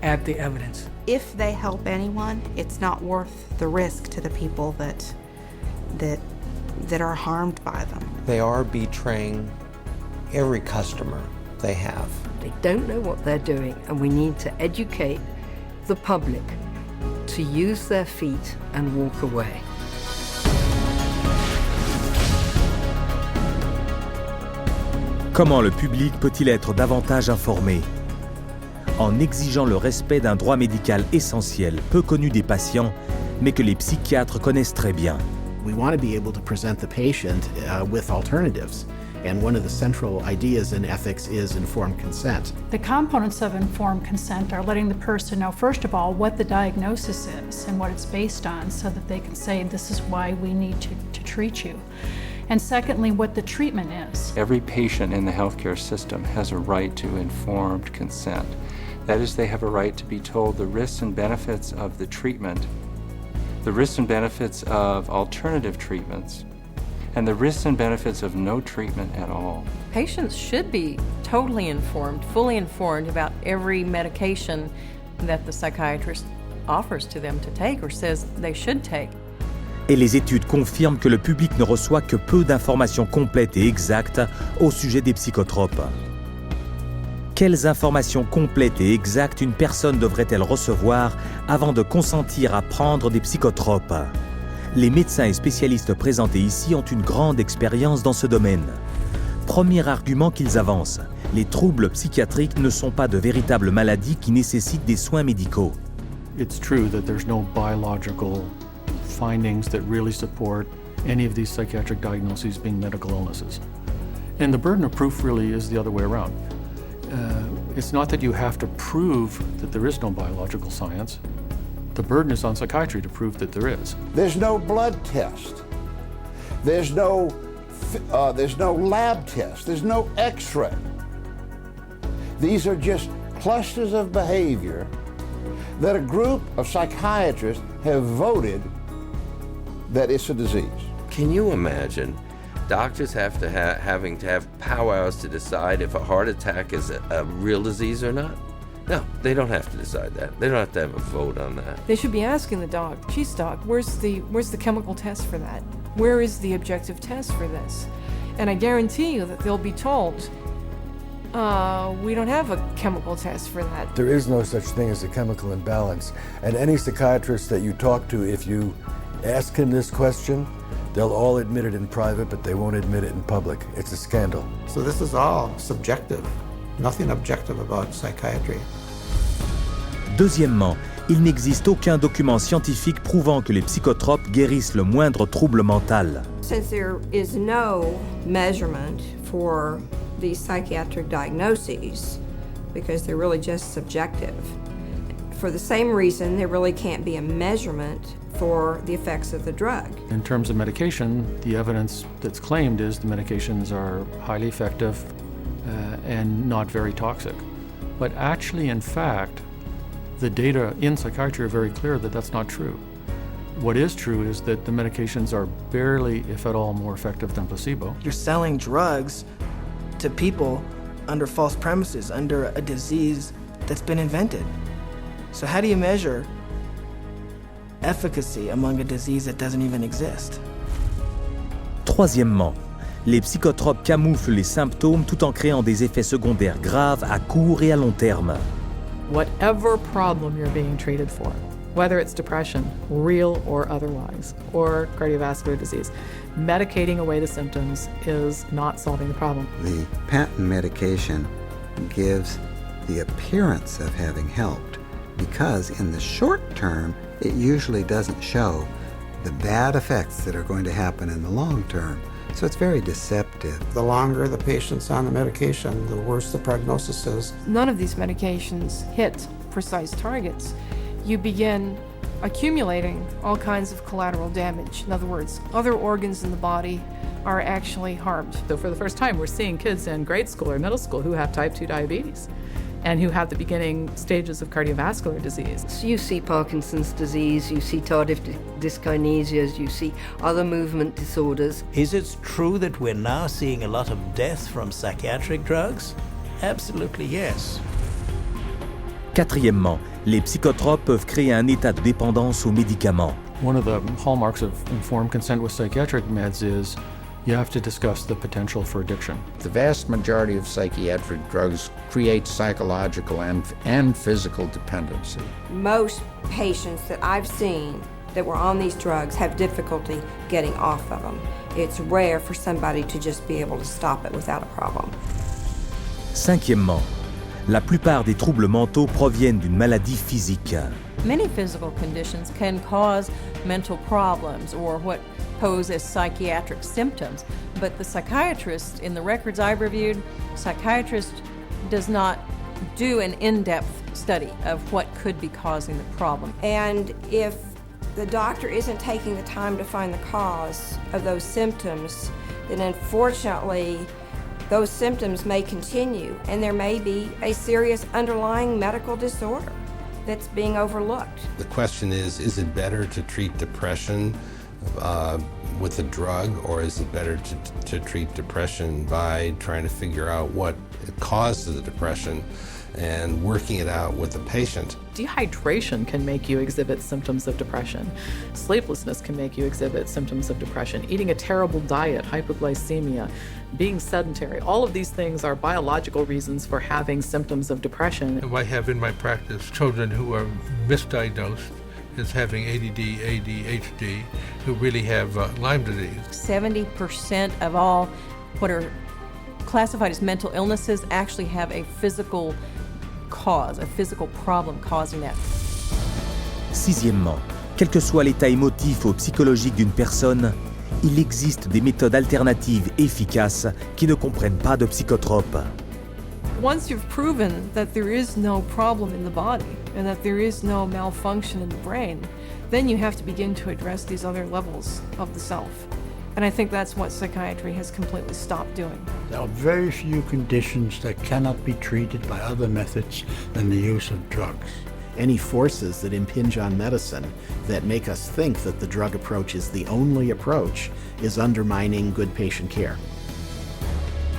at the evidence. If they help anyone, it's not worth the risk to the people that are harmed by them. They are betraying every customer they have. They don't know what they're doing, and we need to educate the public to use their feet and walk away. Comment le public peut-il être davantage informé? En exigeant le respect d'un droit médical essentiel, peu connu des patients, mais que les psychiatres connaissent très bien. We want to be able to present the patient with alternatives. And one of the central ideas in ethics is informed consent. The components of informed consent are letting the person know, first of all, what the diagnosis is and what it's based on so that they can say, this is why we need to treat you. And secondly, what the treatment is. Every patient in the healthcare system has a right to informed consent. That is, they have a right to be told the risks and benefits of the treatment, the risks and benefits of alternative treatments, and the risks and benefits of no treatment at all. Patients should be totally informed, fully informed about every medication that the psychiatrist offers to them to take or says they should take. Et les études confirment que le public ne reçoit que peu d'informations complètes et exactes au sujet des psychotropes. Quelles informations complètes et exactes une personne devrait-elle recevoir avant de consentir à prendre des psychotropes? Les médecins et spécialistes présentés ici ont une grande expérience dans ce domaine. Premier argument qu'ils avancent, les troubles psychiatriques ne sont pas de véritables maladies qui nécessitent des soins médicaux. It's true that there's no biological findings that really support any of these psychiatric diagnoses being medical illnesses. And the burden of proof really is the other way around. It's not that you have to prove that there is no biological science. The burden is on psychiatry to prove that there is. There's no blood test. There's no lab test. There's no X-ray. These are just clusters of behavior that a group of psychiatrists have voted that it's a disease. Can you imagine doctors having to have powwows to decide if a heart attack is a real disease or not? No, they don't have to decide that. They don't have to have a vote on that. They should be asking the doc, geez doc, where's the chemical test for that? Where is the objective test for this? And I guarantee you that they'll be told, we don't have a chemical test for that. There is no such thing as a chemical imbalance. And any psychiatrist that you talk to, if you ask him this question, they'll all admit it in private, but they won't admit it in public. It's a scandal. So this is all subjective. Nothing objective about psychiatry. Deuxièmement, il n'existe aucun document scientifique prouvant que les psychotropes guérissent le moindre trouble mental. Since there is no measurement for these psychiatric diagnoses, because they're really just subjective, for the same reason there really can't be a measurement for the effects of the drug. In terms of medication, the evidence that's claimed is the medications are highly effective and not very toxic. But actually, in fact, the data in psychiatry are very clear that that's not true. What is true is that the medications are barely, if at all, more effective than placebo. You're selling drugs to people under false premises, under a disease that's been invented. So how do you measure efficacy among a disease that doesn't even exist? Troisièmement, les psychotropes camouflent les symptômes tout en créant des effets secondaires graves à court et à long terme. Whatever problem you're being treated for, whether it's depression, real or otherwise, or cardiovascular disease, medicating away the symptoms is not solving the problem. The patent medication gives the appearance of having helped because in the short term, it usually doesn't show the bad effects that are going to happen in the long term. So it's very deceptive. The longer the patient's on the medication, the worse the prognosis is. None of these medications hit precise targets. You begin accumulating all kinds of collateral damage. In other words, other organs in the body are actually harmed. So for the first time, we're seeing kids in grade school or middle school who have type 2 diabetes and who have the beginning stages of cardiovascular disease. So you see Parkinson's disease, you see tardive dyskinesias, you see other movement disorders. Is it true that we're now seeing a lot of deaths from psychiatric drugs? Absolutely yes. Quatrièmement, les psychotropes peuvent créer un état de dépendance aux médicaments. One of the hallmarks of informed consent with psychiatric meds is you have to discuss the potential for addiction. The vast majority of psychiatric drugs create psychological and physical dependency. Most patients that I've seen that were on these drugs have difficulty getting off of them. It's rare for somebody to just be able to stop it without a problem. Cinquièmement, la plupart des troubles mentaux proviennent d'une maladie physique. Many physical conditions can cause mental problems or what pose as psychiatric symptoms, but the psychiatrist, in the records I've reviewed, psychiatrist does not do an in-depth study of what could be causing the problem. And if the doctor isn't taking the time to find the cause of those symptoms, then unfortunately those symptoms may continue and there may be a serious underlying medical disorder that's being overlooked. The question is it better to treat depression with a drug, or is it better to treat depression by trying to figure out what caused the depression and working it out with the patient? Dehydration can make you exhibit symptoms of depression. Sleeplessness can make you exhibit symptoms of depression. Eating a terrible diet, hypoglycemia, being sedentary, all of these things are biological reasons for having symptoms of depression. I have in my practice children who are misdiagnosed as having ADD, ADHD, who really have Lyme disease. 70% of all what are classified as mental illnesses actually have a physical cause, a physical problem causing that. Sixièmement, quel que soit l'état émotif ou psychologique d'une personne, il existe des méthodes alternatives efficaces qui ne comprennent pas de psychotropes. Once you've proven that there is no problem in the body and that there is no malfunction in the brain, then you have to begin to address these other levels of the self. And I think that's what psychiatry has completely stopped doing. There are very few conditions that cannot be treated by other methods than the use of drugs. Any forces that impinge on medicine that make us think that the drug approach is the only approach is undermining good patient care.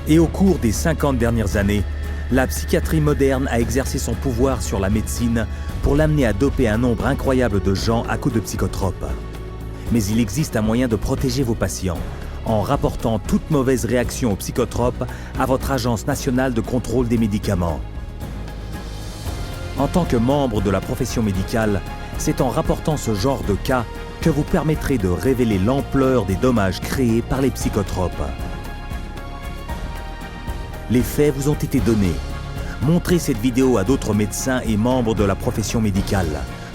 Et au cours des 50 dernières années, la psychiatrie moderne a exercé son pouvoir sur la médecine pour l'amener à doper un nombre incroyable de gens à coups de psychotropes. Mais il existe un moyen de protéger vos patients en rapportant toute mauvaise réaction aux psychotropes à votre Agence nationale de contrôle des médicaments. En tant que membre de la profession médicale, c'est en rapportant ce genre de cas que vous permettrez de révéler l'ampleur des dommages créés par les psychotropes. Les faits vous ont été donnés. Montrez cette vidéo à d'autres médecins et membres de la profession médicale.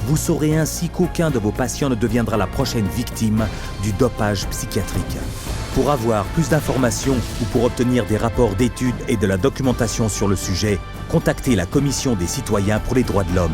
Vous saurez ainsi qu'aucun de vos patients ne deviendra la prochaine victime du dopage psychiatrique. Pour avoir plus d'informations ou pour obtenir des rapports d'études et de la documentation sur le sujet, contactez la Commission des citoyens pour les droits de l'homme.